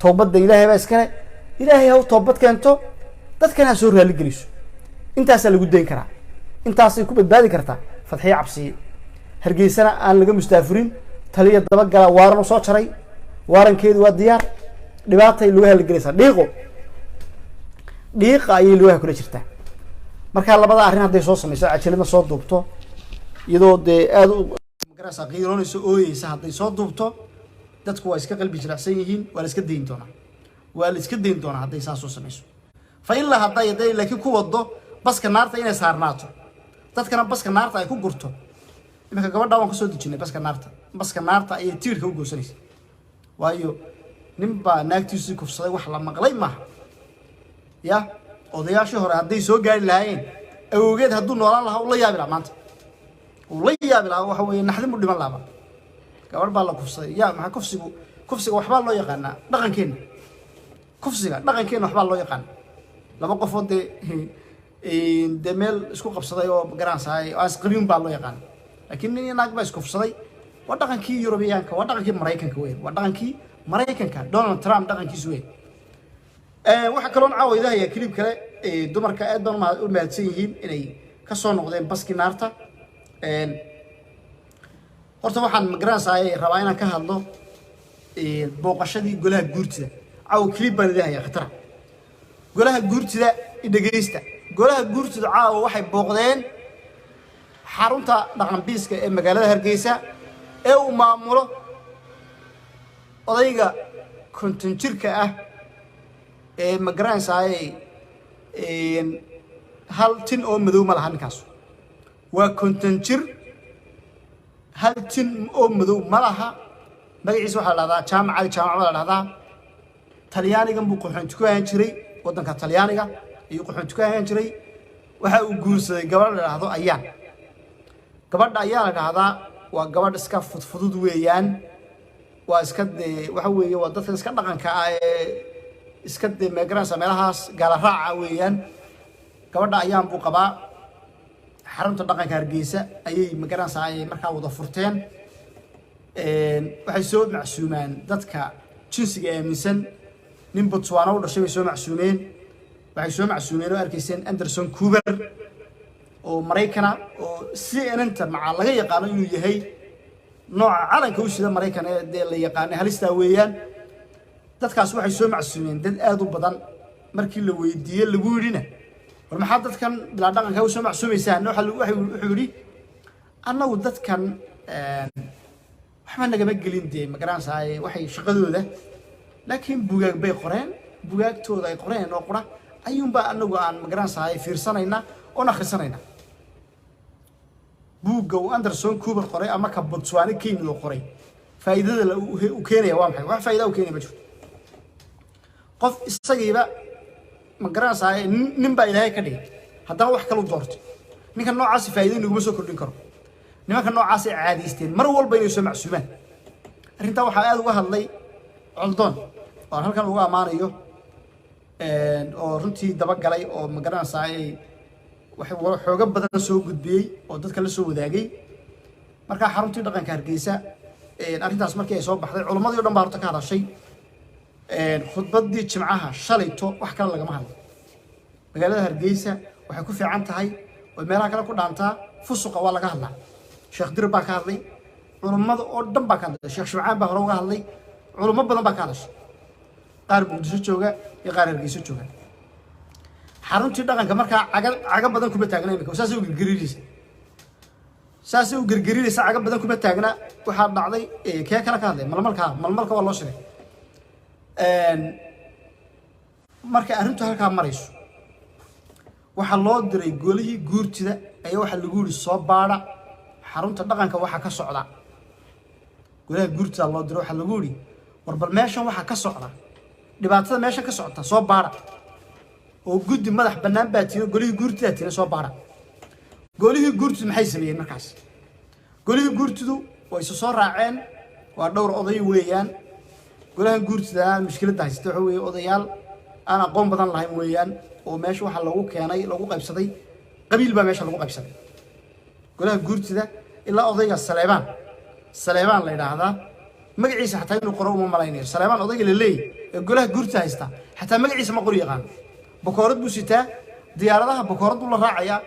Speaker 1: toobadda ilaahay baa iskale ilaahay ha u toobad keento dadkana ha soo raali geliso intaas lagu deyn karaa intaas ay ku badbaadi kartaa fadxiye cabsi hargeysana aan laga mustaafirin taliya daba gala waaran soo jaray waarankeedu waa diyaar dhibaatay lugaha la gelaysaa dhiiqa ayay lugaha kula jirtaa markaa labada arrin hadday soo samayso cajalada soo duubto iyadoo dee aada u magarasa qiiroonayso ooyeysa hadday soo duubto dadku waa iska qalbi jilicsan yihiin waa la iska dayn doonaa hadday saa soo samayso fa ilaa hadday laakiin ku wado baska naarta inay saarnaato dadkana baska naarta ay ku gurto iminka gabadha waan kasoo dejinay baska naarta ayay tiirka u goosanaysa waayo ninbaa naagtiisii kufsaday wax la maqlay maaha ya odayaashii hore hadday soo gaari lahaayeen awgeed hadduu noolaan lahaa ula yaabi lahaa maanta ula yaabi lahaa waxa weeye naxdin u dhiman laaba gabadh baa la kufsaday ya maxaa kufsiga waxbaa loo yaqaanaa dhaqankeenna waxbaa loo yaqaana laba qofood dee meel isku qabsaday oo garansahay oo asqabiin baa loo yaqaana laakiin nin iyo naag baa iskufsaday waa dhaqankii Yurubiyaanka waa dhaqankii Mareykanka weyn waa dhaqankii Mareykanka Donald Trump dhaqankiisu weyn waxa kale oo caawidaaya clip kale dumarka aad baan u mahadsan yihiin inay ka soo noqdeen baski naarta horta waxaan magaranaysaa rabaa inaan ka hadlo booqashadii golaha guurtida caaw clip baan leeyahay khatar golaha guurtida dhageysta golaha guurtida caaw waxay booqdeen xarunta dhaqan biiska ee magaalada Hargeysa ee uu maamulo odayga konton jirka ah ee magaranaysaa hal tin oo madow ma laha ninkaas waa konton jir hal tin oo madow ma laha magaciisa waxaa la dhahdaa jaamac la dhahdaa talyaanigan buu qaxoonti ku ahaan jiray waddanka talyaaniga ayuu qaxoonti ku ahaan jiray waxa uu guursaday gabadh la dhahdo ayaan gabadha ayaa la dhahdaa waa gabadh iska fudfudud weeyaan waa iska waxa weeye waa dadka iska dhaqanka ah ee iska magaranaysa meelahaas gaala raaca weeyaan gabadha ayaan buu qabaa xarunta dhaqanka Hargeysa ayay magaranaysaa ay markaa wada furteen waxay soo macsuumaan dadka jinsiga aaminsan nin Botswana u dhashay soo macsuumeen waxay soo macsuumeen oo arkayseen Anderson Cooper oo Mareykan oo CNN-ta maca laga yaqaan inuu yahay nooca calanka u sida Mareykan ee la yaqaan halista weeyaan dadkaas waxay soo macsuumeen dad aad u badan markii la weydiiyay lagu yirina war maxaa dadkan bila dhaqanka u soo macsuumaysaa wuxuu yiri annagu dadkan waxba nagama gelin dee ma garanaysaa waxay shaqadooda laakiin bugaag bay qoreen bugaagtooda ay qoreen oo qura ayuunbaa anagu aan ma garanaysaa fiirsanayna oon akhrisanayna buugga uu Anderson Cooper qoray ama ka Botswana Kenya uu qoray faa'iidada uu keenaya waa maxay wax faa'iido uu keenaya ma jirto qof isagiiba ma garanaysaa nin baa ilaahay ka dhigay haddana wax kale u doortay ninka noocaas faa'iido inaguma soo kordhin karo nimanka noocaas ay caadiysteen mar walba inay soo macsuumaan arrintaa waxaa aad uga hadlay Coldoon oo halkan uga amaanayo oo runtii dabagalay oo ma garanaysaa waxay xooga badan soo gudbiyay oo dadka la soo wadaagay marka xaruntii dhaqanka Hargeysa arrintaas markii ay soo baxday culimadii oo dhan baa horta ka hadashay khudbadii jimcaha shalayto wax kale lagama hadlo magaalada Hargeysa waxay ku fiican tahay oo meelaha kale ku dhaantaa fusuqa waa laga hadlaa sheekh dir baa ka hadlay culimada oo dhan baa ka hadlay sheekh Shucaan baa hore uga hadlay culimo badan baa ka hadashay qaar Muqdisho jooga iyo qaar Hargeysa jooga xaruntii dhaqanka markaa caga badan kuma taagna imika saasay u gargariiraysa caga badan kuma taagna waxaa dhacday kee kala ka hadlay malmalka waa loo sheegay marka arrintu halkaa marayso waxaa loo diray golihii guurtida ayaa waxaa lagu yiri soo baadha xarunta dhaqanka waxa ka socda golaha guurtida loo diray waxaa lagu yiri war bal meeshan waxa ka socda dhibaatada meeshan ka socota soo baadha oo guddi madax bannaan baa tiina golihii guurtida tiina soo baadha golihii guurtidu maxay sameeyeen markaas golihii guurtidu way soo raaceen waa dhowr oday weeyaan golaha guurtida mushkiladda haysta waxa weeye odayaal aan aqoon badan lahayn weeyaan oo meesha waxa lagu keenay lagu qaybsaday qabiil baa meesha lagu qaybsaday golaha guurtida ilaa odayga Saleebaan la yiraahdaa magaciisa xataa inuu qoro uma malaynayo Saleebaan odayga la leeyahay ee golaha guurtida haysta xataa magaciisa ma qori yaqaan bakoorad buu sitaa diyaaradaha bakoorad buu la raacayaa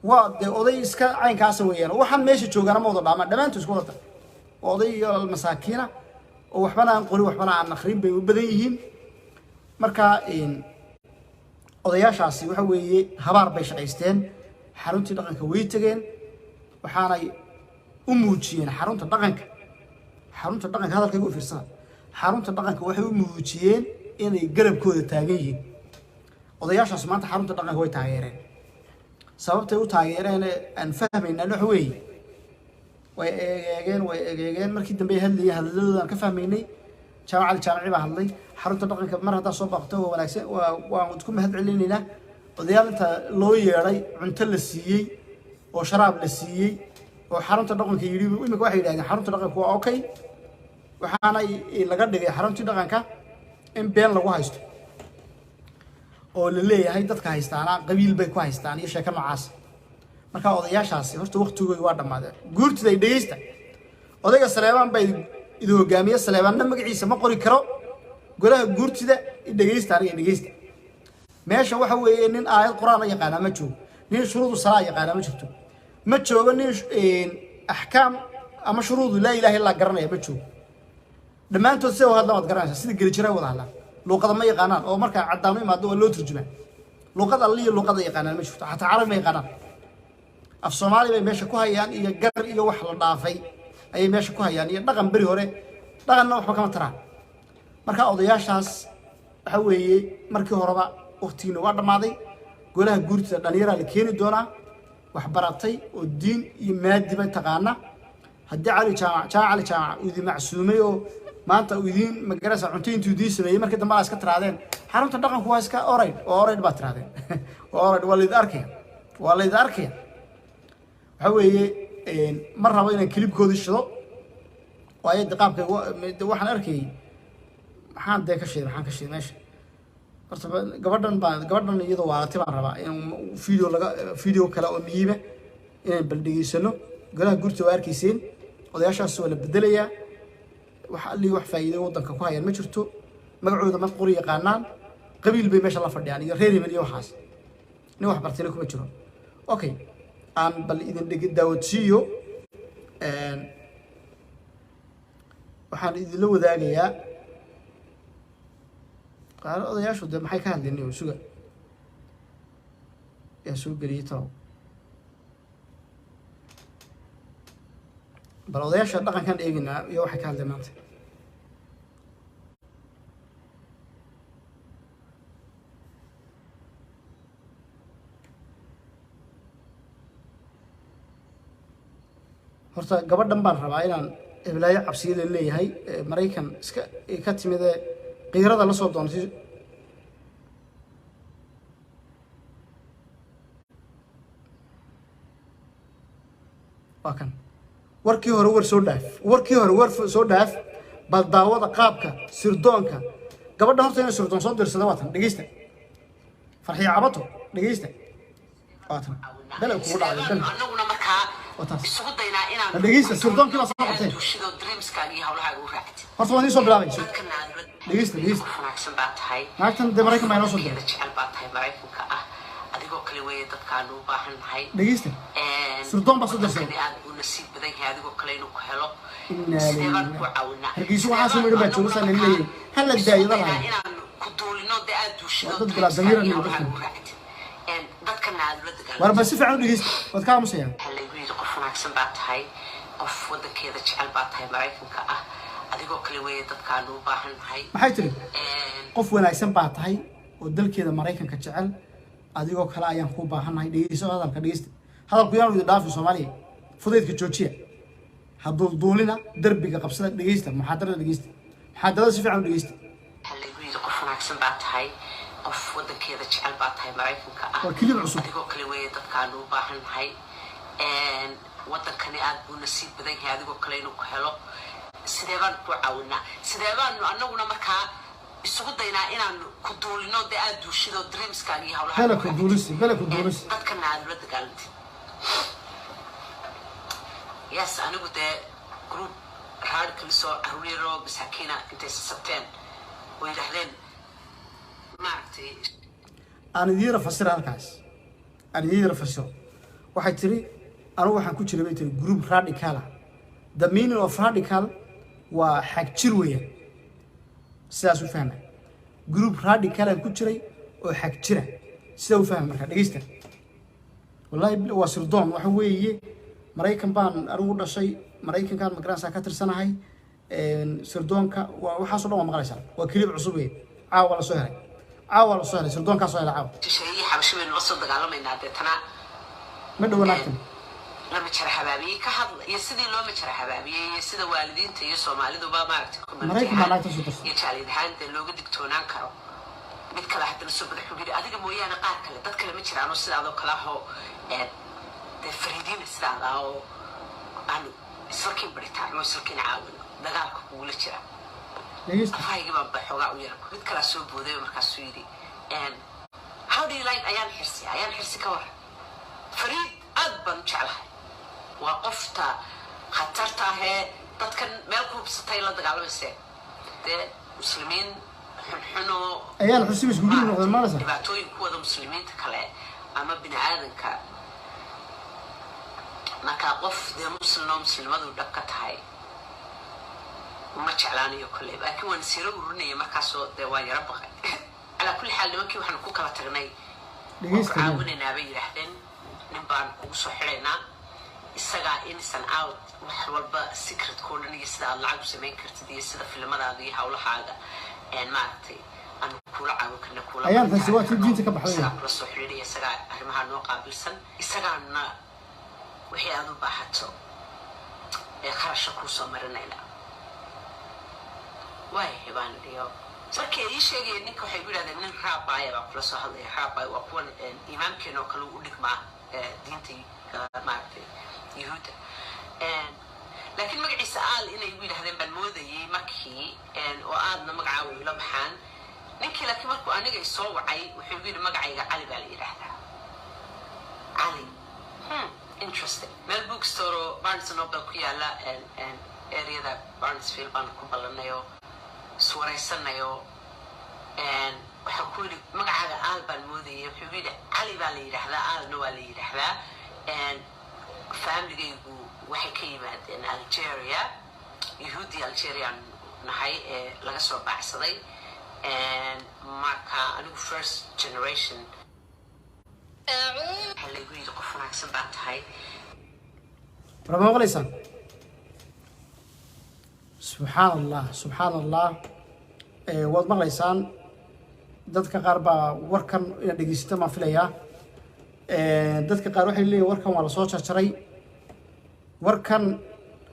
Speaker 1: waa de oday iska caynkaas weeyaan waxaan meesha joogaan ma wada dhaamaan dhamaantu isku wada oday iyo masaakiina oo waxbana aan qori waxbana aan akhrin bay u badan yihiin marka odayaashaasi waxa weeye habaar bay shaqaysteen xaruntii dhaqanka way tageen waxaanay u muujiyeen xarunta dhaqanka hadalkayga u fiirsada xarunta dhaqanka waxay u muujiyeen inay garabkooda taagan yihiin odayaashaas maanta xarunta dhaqanka way taageereen sababtay u taageereen aan fahmayna waxa weeye way eegeen markii dambe hadlayeen hadalladoodan ka fahmaynay jaamaci baa hadlay xarunta dhaqanka mar hadda soo baaqto oo wanaagsan waan isku mahad celinaynaa odayaal inta loo yeeray cunto la siiyey oo sharaab la siiyey oo xarunta dhaqanka yiri imika waxay yiraahdeen xarunta dhaqanka waa okay waxaana laga dhigay xaruntii dhaqanka in been lagu haysto oo la leeyahay dadka haystaana qabiil bay ku haystaan iyo sheeko noocaas marka odayaashaasi horta waqtigooda waa dhamaadeen guurtida ay dhageysta odayga Saleebaan bay idoo hogaamiye Saleebaanna magaciisa ma qori karo golaha guurtida dhageysta meesha waxa weeye nin aayad quraan yaqaan ma joogo nin shuruudu salaa yaqaan ma jirto ma joogo nin ahkaam ama shuruudu la ilaaha illa garanaya ma joogo dhamaantood si wada wad garanaysa sida geli jiray wada hadlaan luqada ma yaqaanaan oo marka cadaamo imaado waa loo turjumaa luqada alliyo luqada yaqaanaan ma jirto xataa carabi ma yaqaanaan af Soomaali bay meesha ku hayaan iyo gar iyo wax la dhaafay ayay meesha ku hayaan iyo dhaqan bari hore dhaqanna waxba kama taraan marka odayaashaas waxa weeye markii horeba waqtigiina waa dhamaaday golaha guurtida dhalinyarada la keeni doonaa wax baratay oo diin iyo maadi ba taqaana haddii cali jaamac uu idin macsuumay oo maanta uu idin magarasa cuntayntu idin sameeyay markii dambe iska tiraadeen xarunta dhaqanku waa iska oreyd baa tiraadeen waa la arkay waxa weeye mar rabo inaan klibkooda shido waayo qaabka waxaan arkay maxaan ka shiday meesha horta gabadhan iyadoo waalatay baan rabaa in video kale oo miyiba inaan baldhigeysano golaha guurta waa arkayseen odayaashaas waa la bedelayaa wax faa'iido wadanka ku hayaan ma jirto magacooda ma qori yaqaanaan qabiil bay meesha la fadhiyaan iyo reer iyo waxaas nin wax bartay kuma jiro okay aan bal idin daawodsiiyo waxaan idin la wadaagayaa qaar odayaashu de maxay ka hadlayeen oo suga soo geliyay taw bal odayaasha dhaqankan eeginaa iyo waxay ka hadleen maanta. horta gabadhan baan rabaa inaan eblaayo cabsiye leeyahay Maraykan iska ka timid qiirada la soo doontay waa kan warkii hore war soo dhaaf bal daawada qaabka sirdoonka gabadha horta inay sirdoon soo dirsada waatan dhageysta farxiyo cabato dhageysta waatan bal ku dhacday bal
Speaker 2: annaguna markaa isugu daynaa inaan
Speaker 1: dhageysta sirdoonka la soo qabtay
Speaker 2: duushido dreamskan iyo hawlaha ugu raactay
Speaker 1: horta waan soo bilaabay dhageysta
Speaker 2: wanaagsan baa tahay
Speaker 1: naagtan de Maraykan ma soo diray
Speaker 2: jecel baa tahay Maraykanka ah adigoo kale weeye dadkaan u baahan nahay
Speaker 1: dhageysta sirdoon baa soo dirsay
Speaker 2: aad u nasiib badan yahay adigoo kale inuu ku helo
Speaker 1: hargeysa waxaa soo midho baa joogsan leeyahay hal la daayada lahayd
Speaker 2: inaan ku duulino de aad duushido
Speaker 1: dad kala damiran iyo
Speaker 2: dadkan aad la dagaal
Speaker 1: war bas si fiican u dhageysta wad ka aamusayaan
Speaker 2: lagu yiri qof wanaagsan baa tahay qof wadankeeda jecel baa tahay Maraykanka ah adigoo kale weeye dadkaan u baahan nahay
Speaker 1: maxay tiri qof wanaagsan baa tahay oo dalkeeda Maraykanka jecel adigoo kale ayaan ku baahanahay dhageyso hadalka dhageysta hadalku yaan u dhaafay Soomaaliya fudeedka joojiya hadduu duulina darbiga qabsada dhageysta muxaadarada dhageysta muxaadarada si fiican u dhageysta
Speaker 2: lagu yiri qof wanaagsan baa tahay qof wadankeeda jecel baa tahay Maraykanka ah
Speaker 1: waa kilib cusub
Speaker 2: adigoo kale weeye dadkaan u baahan nahay wadankani aad buu nasiib badan yahay adigoo kale inuu ku helo sidee baan ku caawinaa sidee baan annaguna markaa isugu daynaa inaan ku duulino de aad duushido dreamskan iyo hawlaha
Speaker 1: bala ku duulisi
Speaker 2: dadkan aad la dagaalantay yes anigu de group radical soo arweero masaakiina intay sabteen way yiraahdeen maartay
Speaker 1: aan idin fasir halkaas aan idin fasiro waxay tiri anigu waxaan ku jiray baytay group radical the meaning of radical waa xag jir weeyaan sidaas u fahmay group radical aan ku jiray oo xag jira sida u fahmay marka dhageysta wallahi waa sirdoon waxa weeye Maraykan baan anigu dhashay Maraykankan magaraansa ka tirsanahay sirdoonka waxa soo dhaw maqlaysaa waa kilib cusub weey caawa la soo helay sirdoonka soo helay caawa
Speaker 2: shay xabashada la soo dagaalamayna deetana
Speaker 1: ma dhawaanaagtan
Speaker 2: lama jara habaabiye ka hadla iyo sidii loo ma jara habaabiye iyo sida waalidiinta iyo Soomaalidu ba maaragtay
Speaker 1: Maraykan ma laagta soo dirsan
Speaker 2: iyo jaalidhaanta looga digtoonaan karo mid kale hadda soo bada xubiri adiga mooyaane qaar kale dad kale ma jiraan oo sidaadoo kala ho فريدين استعلا أو أنا سلكين بريتان مو سلكين عاون دجالك كولا شراء.
Speaker 1: ليش؟
Speaker 2: هاي جماعة بحوجا وياك بتكلا سوب وده ومركز سويدي. And how do you like أيام حرسي كور. فريد أدبن شعلها. وقفت خطرتها هي تذكر ملكو بستايل دجال بس. ده مسلمين حنو.
Speaker 1: أيام حرسي مش قولين إنه غير مارسة.
Speaker 2: بعتوي كودا مسلمين تكلا أما بني آدم كا. marka qof de muslimadu dhaqka tahay ma jeclaanayo kulay laakiin waan siro urunay markaas oo de waa yara baqay ala kulli xal nimankii waxaan ku kala tagnay caawinayna bay yiraahdeen nin baan ugu soo xiraynaa isaga insan out wax walba secret code iyo sida aad lacag u sameyn kartid iyo sida filimadaada iyo hawlahaaga maartay aan kula caawin karna kula
Speaker 1: ayaan xiswaati diinta ka baxday
Speaker 2: la soo xiriiray isaga arrimaha noo qaabilsan isagaana wixii aad u baahato kharash ku soo marinayna way hebaan iyo markii ay sheegeen ninka waxay yiraahdeen nin raabaya baa kula soo hadlay raabay waa kuwan imaamkeena oo kale u dhigmaa diinta maartay yuhuudda laakiin magaciisa aal inay yiraahdeen baan moodayay markii oo aadna magacaa uu la baxaan ninkii laakiin markuu aniga soo wacay wuxuu yiri magacayga cali baa la yiraahdaa cali interesting. Mel bookstore Barnes and Noble ku yaala area da Barnesville baan ku balanayo suuraysanayo waxa ku yiri magacaaga aal baan moodayay wuxuu yiri cali baa la yiraahdaa aalna waa la yiraahdaa family-gaygu waxay ka yimaadeen Algeria Yahudi Algerian nahay laga soo baxsaday marka anigu first generation هل يقول يقف هناك سبعة هاي
Speaker 1: ربما غليسان subxaan allah waad maqlaysaan dadka qaar baa warkan inaad dhegeysata maan filayaa dadka qaar waxay leeyihin warkan waa lasoo jarjaray warkan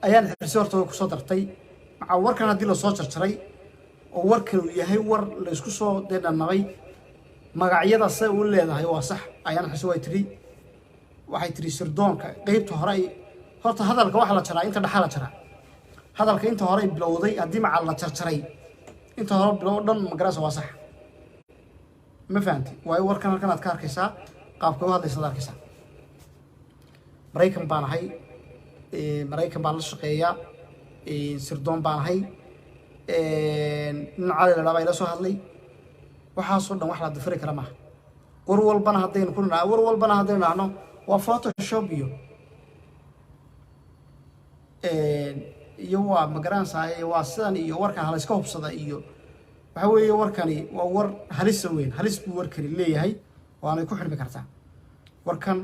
Speaker 1: ayaan xirsi horta way kusoo dartay maxaa warkan haddii lasoo jarjaray oo warkan uu yahay war la isku soo dhanabay magacyada say u leedahay waa sax ayaan xirsi way tiri waxay tiri sirdoonka qeybta hore ay horta hadalka waxa la jaraa inta dhaxa la jaraa hadalka inta hore ay bilowday haddii macal la jarjaray inta hore bilow dhan magarasa waa sax ma fahanti waayo warkan halkan aad ka arkaysaa qaabka u hadlaysa ad arkaysaa maraykan baan ahay maraykan baan la shaqeeyaa sirdoon baan ahay nin cali la dhaabaa ila soo hadlay waxaasoo dhan wax la dafiri kara maaha war walbana haddaynu ku nidhaa war walbana haddaynu dhahno waa photoshop iyo waa magaranaysaa waa sidan iyo warkan halayska hubsada iyo waxa weeye warkani waa war halisa weyn halis buu warkani leeyahay waanay ku xirmi kartaa warkan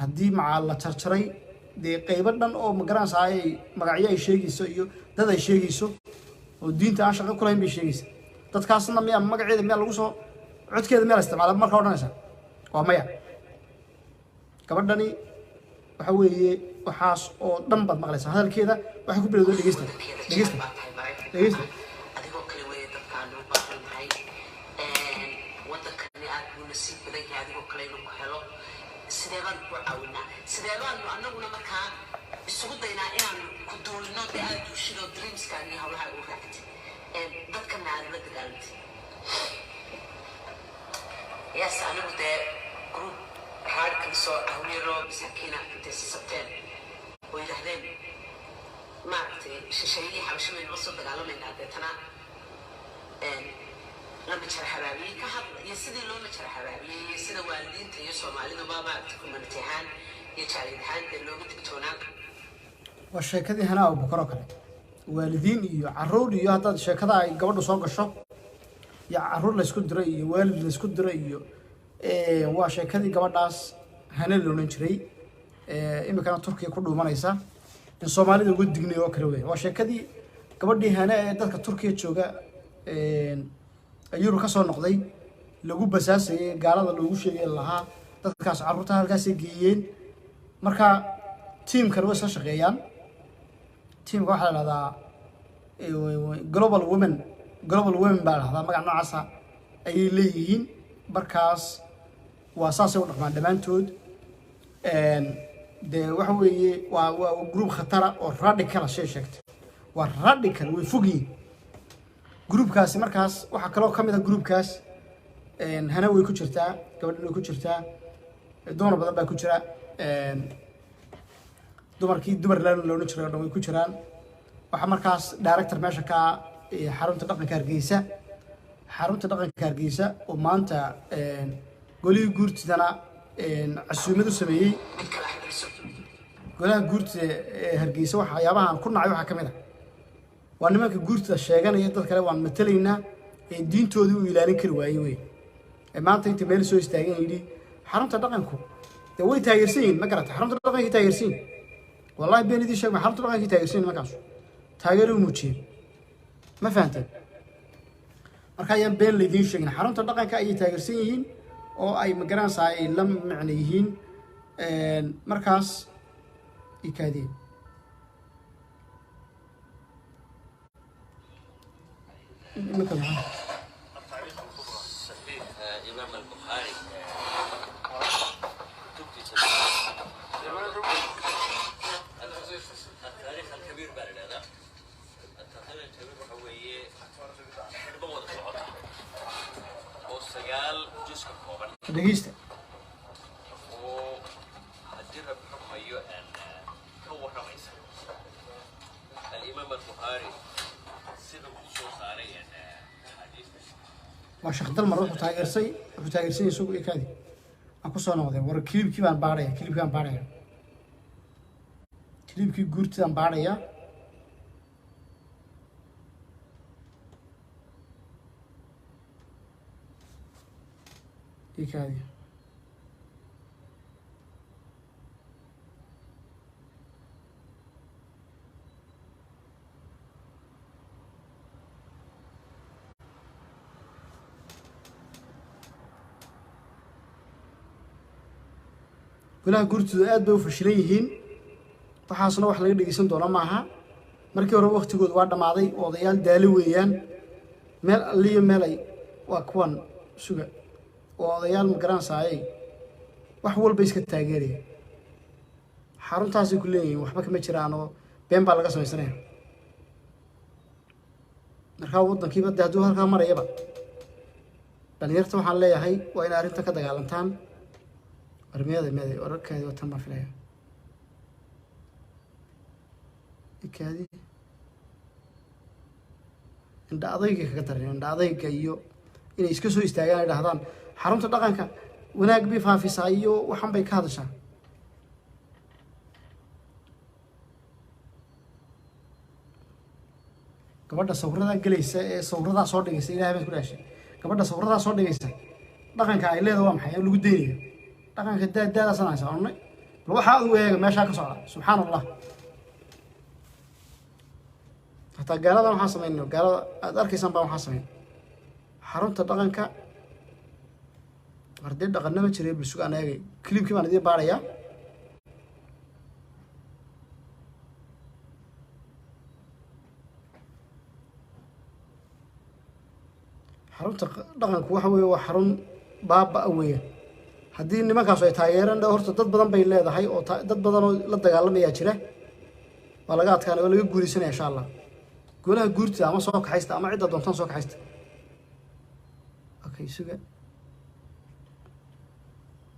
Speaker 1: haddii macaa la jarjaray dee qaybo dhan oo magaranaysaa ay magacyo ay sheegayso iyo dad ay sheegayso oo diinta aan shaqo ku lahayn bay sheegaysa dadkaasna miyaa magaceeda miyaa lagu soo codkeeda miyaa la isticmaala marka odhanaysa waa maya gabadhani waxa weeye waxaas oo dhan baad maqlaysaa hadalkeeda waxay ku bilowday dhegeysta
Speaker 3: adigoo kale weeye dadkaan u baahannahay waddankani aad buu nasiib badan yahay adigoo kale inuu ku helo sidee baan ku caawinaa sidee baanu annaguna markaa isugu daynaa inaanu ku duulino dee aad duushidoo dreamskaan iyo hawlaha u raactay dadkana aad la dagaalantay yes anigu dee group raadkan soo ahwiro masaakiina intay sisabteen oo yidhaahdeen maaragtay shisheeyihii xabashamaynu la soo dagaalamaynaa deetana lama jara habaabiyey ka hadla iyo sidii looma jara habaabiyey iyo sida waalidiinta iyo soomaaliduba maaragtay community ahaan iyo jaalid ahaan dee looga digtoonaan
Speaker 1: waa sheekadii hanaa abubakar oo kale waalidiin iyo caruur iyo haddaad sheekada ay gabadhu soo gasho iyo caruur laysku diro iyo waalid laysku diro iyo waa sheekadii gabadhaas hane loolan jiray imikana turkiya ku dhuumanaysa in soomaalida uga dignay oo kale weyn waa sheekadii gabadhii hane ee dadka turkiya jooga yurub ka soo noqday lagu basaasayay gaalada loogu sheegay lahaa dadkaas carruurta halkaasay geeyeen marka tiimkan way isla shaqeeyaan tiimka waxaa la dhahdaa global women baa la dhahdaa magac noocaasa ayay leeyihiin markaas waa saasay u dhaqmaan dhammaantood dee waxa weeye waa group khatara oo radical shay sheegtay waa radical way fog yihiin groupkaasi markaas waxaa kaloo ka mid ah groupkaas hana way ku jirtaa gabadhan way ku jirtaa dumar badan baa ku jira dumar laan loona jiray oo dhan way ku jiraan waxaa markaas director meesha ka xarunta dhaqanka hargeysa oo maanta golihii guurtidana casuumad u sameeyey golaha guurtida hargeysa waxyaabahan ku nacay waxaa ka mid ah waa nimanka guurtida sheeganaya dad kale waan matalaynaa diintoodii u ilaalin kari waayey wey maanta inta meel soo istaageen yidhi xarunta dhaqanku dee way taageersan yihin ma garata xarunta dhaqankii taageersan yihin wallahi been idii sheeg ma xarunta dhaqankii taageersan yihin markaas taageero u muujiyeen ma fahanteen marka ayaan been laydiin sheegin xarunta dhaqanka ayay taageersan yihiin oo ay magaranaysaa ay la macno yihiin markaas ikaadeen
Speaker 3: إمام البخاري التاريخ الكبير بعد هذا التاريخ الكبير هو حرب وضع والسجال جزء كوبن
Speaker 1: dhegeysta
Speaker 3: وهديرها بحكم أيوة أن كون رئيس الإمام البخاري سيدنا خصوص عليه حديث
Speaker 1: waa sheekh dalmar wuxuu taageersay isagu ikaadi aan ku soo noqday war kilibkii baan baaraya kilibkii guurtidaan baaraya ikaadi golaha guurtooda aad bay u fashilan yihiin waxaasna wax laga dhegeysan doona maaha markii hore waqtigooda waa dhamaaday odayaal daali weeyaan meel alliyo meelay waa kuwan suga oo odayaal ma garanaysaayay wax walba iska taageeraya xaruntaasay ku leeyihiin waxba kama jiraan oo been baa laga samaysanaya markaa waddankiiba dee hadduu halkaa marayaba dhalinyarta waxaan leeyahay waa inay arrinta ka dagaalantaan meeday wararkeedi watan baan filaya ikaadi indha adayga kaga daran indha adayga iyo inay iska soo istaagaan ay dhahdaan xarunta dhaqanka wanaag bay faafisaa iyo waxan bay ka hadashaa gabadha sawirada galaysa ee sawirada soo dhigaysa ilaahay baa ku dhaashay gabadha sawirada soo dhigaysa dhaqanka ay leedahay waa maxay lagu deeyo dhaqanka daada sanaysa annay bal waxa uu eega meesha ka socda subxaanallah hatta gaalada waxaan sameeyno gaalada aad arkaysan baa waxaan sameeyay xarunta dhaqanka arday dhaqanama jiray bulshada anaga clipkii baan idin baaraya xarunta dhaqanku waxa weeye waa xarun baaba weeye haddii nimankaas ay taageeraan horta dad badan bay leedahay oo dad badan oo la dagaalamaya jira waa laga adkaanay oo laga guulaysanaya insha Allah golaha guurta ama soo kaxaysta ama cidda doontaan soo kaxaysta okay suga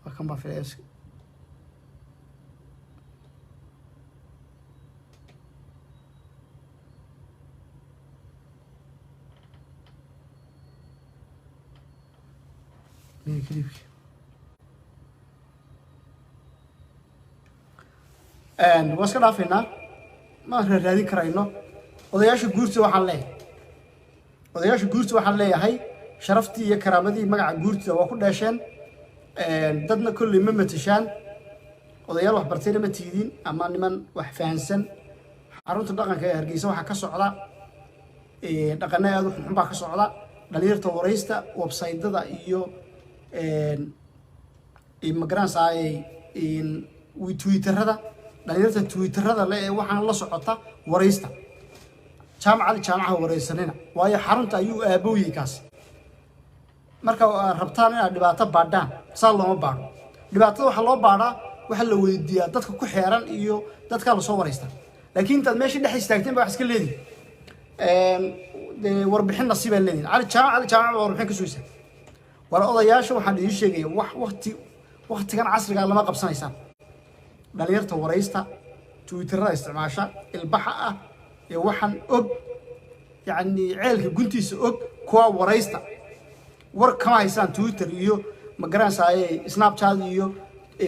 Speaker 1: waa kan baa filaysa clipki waa iska dhaafaynaa ma raadin karayno odayaasha guurta waxaan leeyahay sharaftii iyo karaamadii magaca guurta waa ku dheesheen dadna kulli ma matashaan odayaal wax bartayna ma tiidin ama niman wax fahansan xarunta dhaqanka ee Hargeysa waxa ka socda dhaqanna aad u xun baa ka socda dhalinyarta waraysta website-dada iyo immigrants-ay Twitter-rada dhalinyarta Twitter-rada leh waxaan la socota waraysta jaamaca waraysanina waayo xarunta ayuu aabooyay kaas marka rabtaan inaad dhibaato baadhaan saa looma baadho dhibaatada waxa loo baadhaa waxa la weydiiyaa dadka ku xeeran iyo dadka la soo waraysta laakiin intaad meesha dhex istaagteen baa wax iska leedahay warbixin nasiib ay leedahay cali jaamaca warbixin ka soo istaag wala odayaasha waxaan idin sheegay waqtigan casriga lama qabsanaysaan dhalinyarta waraysta Twitter-rada isticmaasha ilbaxa ah ee waxaan og yani ceelka guntiisa og kuwa waraysta war kama haysaan Twitter iyo ma garanaysaay Snapchat iyo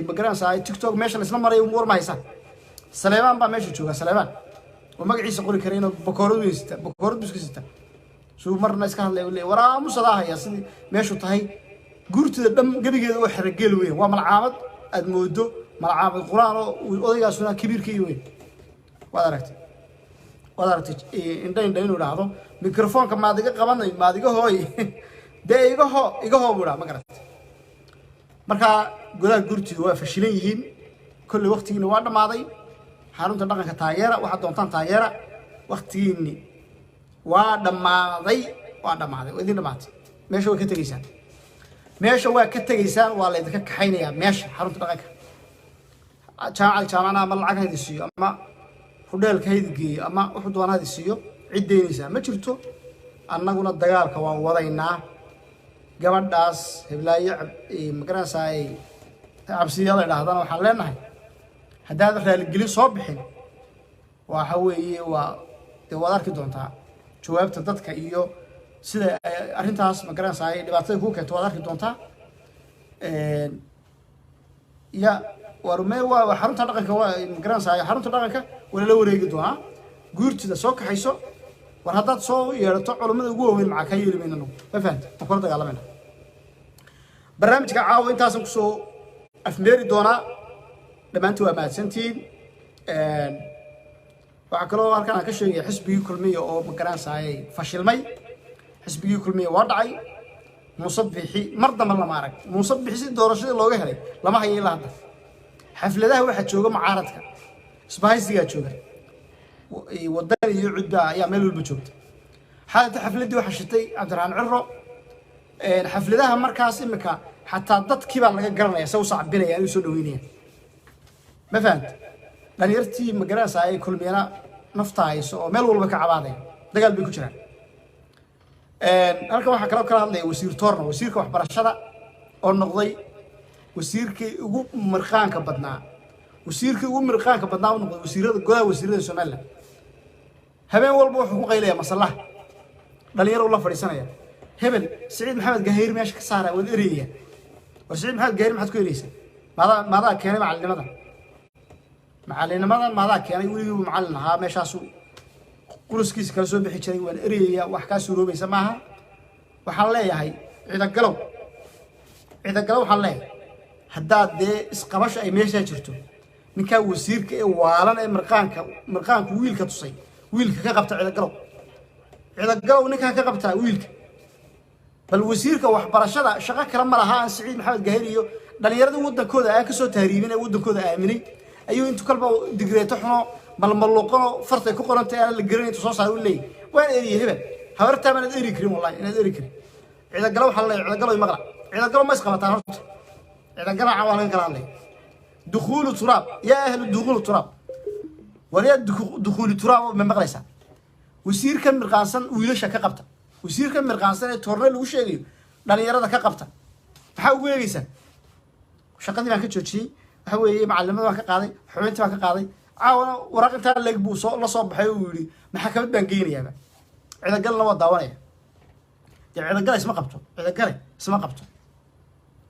Speaker 1: ma garanaysaay TikTok meesha la isla maray war ma haysaan Saleeman baa meesha jooga Saleeman oo magaciisa qori kareen bakooradu iska sita soo marna iska hadlay waraa musadaahaya sidii meeshu tahay guurtida dham gabigeeda oo xirageel weey waa malcaamad aad moodo malcaamad quraan oo odaygaasuna kabiirkii weey waad aragtay inuu dhaahdo mikrofoonka maadiga qabanay maadiga hooy dee iga hoo buuraa ma garatay marka golaha guurtida waa fashilan yihiin kulli waqtigiina waa dhamaaday xarunta dhaqanka taageera waxa doontaan taageera waqtigiina waa dhamaaday idin dhamaatay meesha waa ka tegaysaan waa la idinka kaxaynayaa meesha xarunta dhaqanka jaamacana ama lacag haydi siiyo ama hudheelka haydi geeyo ama wuxuu doonaa haydi siiyo cid deynaysaa ma jirto annaguna dagaalka waan wadaynaa gabadhaas heblaayo ma garanaysaay cabsiya la dhahdana waxaan leenahay haddaad raaligelin soo bixin waxa weeye waad arki doontaa jawaabta dadka iyo sida arrintaas ma garanaysaay dhibaatada ku keento waad arki doontaa ya warmee waa xarunta dhaqanka waa ma garanaysaay xarunta dhaqanka wala la wareegi doonaa guurtida soo kaxayso war haddaad soo yeerato culimada ugu waaweyn maxaa ka yeeli mayna ma fahanta ma kula dagaalamayna barnaamijka caawa intaasan kusoo afmeeri doonaa dhammaantii waa mahadsantihiin waxaa kaloo halkan aan ka sheegay xisbigii kulmiya oo ma garanaysaay fashilmay xisbigii kulmiya waa dhacay muuse bixi mar dambe lama arag muuse bixi si doorashadii looga helay lama hayo ilaa hadda xafladaha waxa jooga mucaaradka isbahaysiga jooga waddan iyo cudba ayaa meel walba joogta xaalada xafladii waxa shitay Cabdiraxmaan Ciro xafladaha markaas imika xataa dadkii baa laga garanaya soo sacbinaya inuu soo dhaweynaya ma fahant dhalinyartii magaraasa ay kulmeena nafta hayso oo meel walba ka cabaaday dagaal bay ku jiraan halka waxa kala hadlaya wasiir Toorno wasiirka waxbarashada oo noqday wasiirkii ugu marqaanka badnaa uu noqday wasiirada golaha wasiirada Soomaaliland habeen walba wuxuu ku qayleeyaa masallaha dhalinyaro la fadhiisanaya hebel Saciid Maxamed Gahayr meesha ka saaray wad eriyay oo Saciid Maxamed Gahayr maxad ku yeelaysaa maada keenay macallinimada maada keenay wiligu macallin ahaa meeshaas quluskiisa kala soo bixi jiray waan eriyay wax ka suuroobaysa maaha waxaan leeyahay cida galow waxaan leeyahay haddaad dee isqabasho ay meesha jirto ninka wasiirka ee waalan ee marqaanku wiilka tusay wiilka ka qabta cida galow ninka ka qabta wiilka bal wasiirka waxbarashada shaqo kala ma laha Saciid Maxamed Gahayr iyo dhalinyarada wadankooda ay ka soo taariibin ee wadankooda aaminay ayuu intu kalba digreeto xuno malmaluqo fartay ku qorantay aan la garanay soo saaray u leeyahay waan eriyay hebel habarta ma eri karin wallahi inaad eri karin cida galow waxa la cida galow maqla cida galow ma isqabataan horta cida galow cawaalan kala hadlay دخول تراب يا أهل دخول تراب ولا دخول تراب من مقلسة وسير كم مرقانسن ويلش كقبته وسير كم مرقانسن تورنا وش يجي لأن يرى كقبته حاول يجيسه شقدي ما كتشوتشي حاول معلم ما كقاضي حويت ما كقاضي عاون ورقة تاع بوص الله صاب حيولي ما حكمت بنجيني يا بقى إذا قال له وضعوني يعني إذا قال اسمه قبته إذا قال اسمه قبته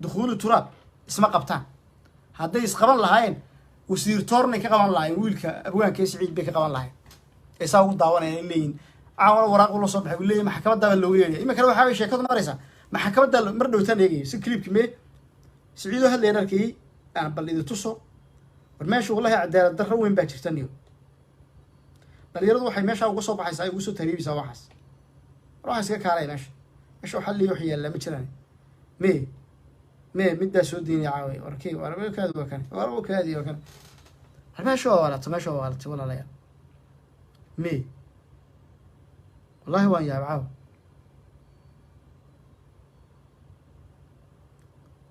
Speaker 1: دخول تراب اسمه قبتان hadday isqaban lahayn wasiir Toorno ka qaban lahayn wiilka abwaanka Saciid bay ka qaban lahayn isaa u daawanayeen leeyin caawan waraaq loo soo baxay leeyin maxkamadda loo yeeray ima kale waxa ay sheekadu maraysa maxkamadda mar dhowtaan eegay si clipki me Saciid hadlay arkay aan balida tuso barnaamij wallahi cadaalad darro weyn baa jirta niyo dhalinyaradu waxay meesha uga soo baxaysaa ay ugu soo tariibisa waxaas ka kaalay meesha waxa liyo xiyal ma jiraan مدة سودين يا عاوي وركي ولا كذا وكان ما شو والت ولا لا والله وين يا عاو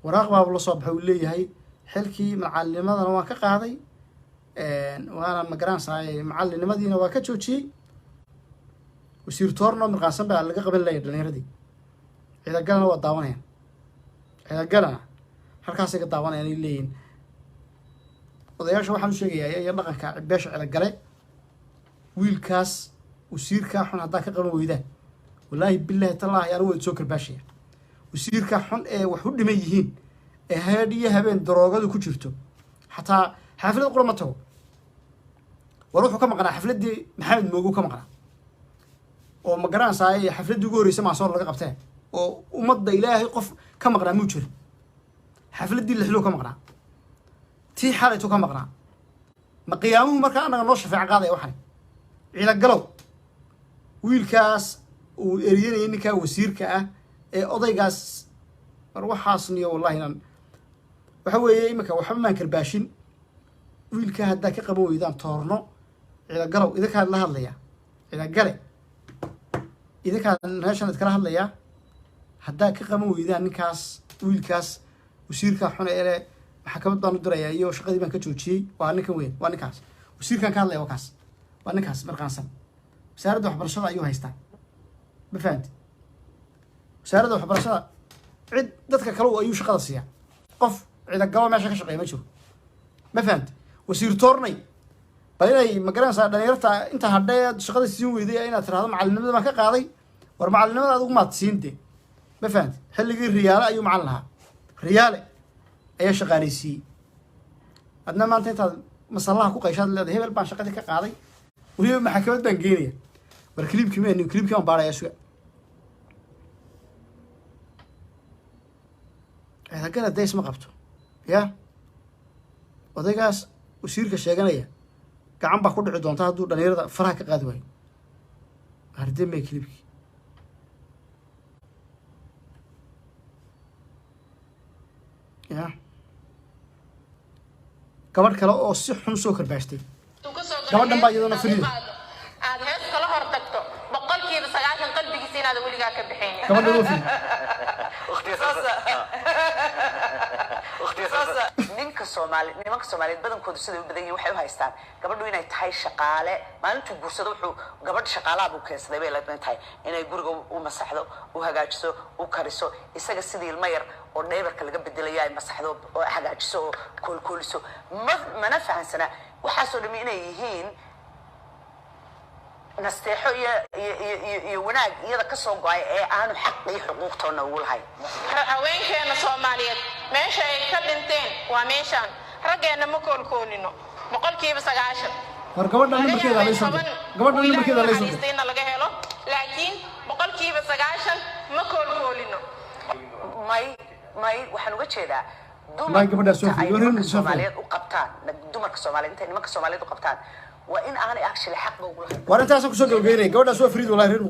Speaker 1: وراقبه بالله صبح ولي هي حلكي معلمه waa ka qaaday waana magaranayay macallinimadina waa ka joojiyay wasiir Toorno marqaasan baa laga qaban lahayd dhalinyaradii cida galana waa daawanayaan galana halkaas ay daawanayaan leeyin odayaasha waxaan sheegayaa iyo dhaqanka beesha cila gale wiilkaas wasiirka xun hadaa ka qaban weydaan wallahi billahi tallaah yaa way soo karbaashay wasiirka xun ee wax u dhimay yihiin ee haadiye habeen daroogadu ku jirto xataa xaflad qurmato waruuxu ka maqnaa xafladii Maxamed Moogo ka maqnaa oo ma garanayay xafladii ugu horeysay ma soo laga qabtay oo ummadda Ilaahay qof ka maqnaa muu jiro xafladii la xilo ka maqnaa tii xalaytu ka maqnaa ma qiyaamuhu marka anaga noo shafaac qaaday waxan cila galow wiilkaas uu eriyay ninka wasiirka ah ee odaygaas war waxaas niyo wallahi nan waxa weeye imika waxba maan karbaashin wiilka hadda ka qabo weydaan Toorno cila galow idinka la hadlaya cila gale idinka national kala hadlaya hadda ka qaban weydaan ninkaas wiilkaas wasiirka xun ee maxkamad baan u diraya iyo shaqadii baan ka joojiyay waa ninkan weyn waa ninkaas wasiirkan ka hadlay waa ninkaas marqaansan wasaaradda waxbarashada ayuu haystaa ma fahanti wasaaradda waxbarashada cid dadka kale ayuu shaqada siiyaa qof cid gabo meesha ka shaqeeya ma jiro ma fahanti wasiir Toorno baynay magaranaysaa dhalinyarta inta hadhay shaqada siin weyday inaad tiraahdo macallinimada ma ka qaaday war macallinimada adigu ma tiintay ما فهمت حلقي الريال أيوم معلها ريال أي شغاليسي أدنى ما أنت مصلها كوكا يشاد الذي هي البان شقتك قاضي وهي محكمة بنجينية بالكليب كمان كليب كمان بارا يسوع هذا كان دايس ما قبته يا وذاكاس وسير كشجانية كعم بقول عدوان تهدو دنيرة فرح كقادوي هردين ما كليبك يا gabadh kale oo si xun soo karbaashtay gabadhan baa iyadana fariid
Speaker 4: aad hees kala hor tagto boqolkiiba 90 qalbigiisa inaad weligaa ka bixin
Speaker 1: gabadhan waa fariid
Speaker 3: nimanka Soomaaliyeed badankoodu sida u badan yihiin waxay u haystaan gabadhu inay tahay shaqaale maalintuu guursado wuxuu gabadh shaqaalaha buu keensaday bay la tahay inay guriga u masaxdo u hagaajiso u kariso isaga sidii ilmo yar oo dheebarka laga bedelayo ay masaxdo oo hagaajiso oo koolkooliso mana fahansana waxaasoo dhami inay yihiin nasteexo iyo wanaag iyada ka soo go'ay ee aanu xaq iyo xuquuqtoona ugu lahayn
Speaker 4: haweenkeena Soomaaliyeed meesha ay ka dhinteen waa meeshan raggeena ma koolkoolino boqolkiiba 90
Speaker 1: war gabadhan markeeda la soo gabadhan markeeda la soo
Speaker 4: laga helo laakiin boqolkiiba 90 ma koolkoolino
Speaker 3: may waxaan uga jeedaa
Speaker 1: gabadha soo fiirin
Speaker 3: Soomaaliyeed u qabtaan dumarka Soomaaliyeed inta nimanka Soomaaliyeed u qabtaan waa in aanay actually xaq ugu lahayn
Speaker 1: war intaas ku soo gabagaynay gabadha soo fariid wallahi reer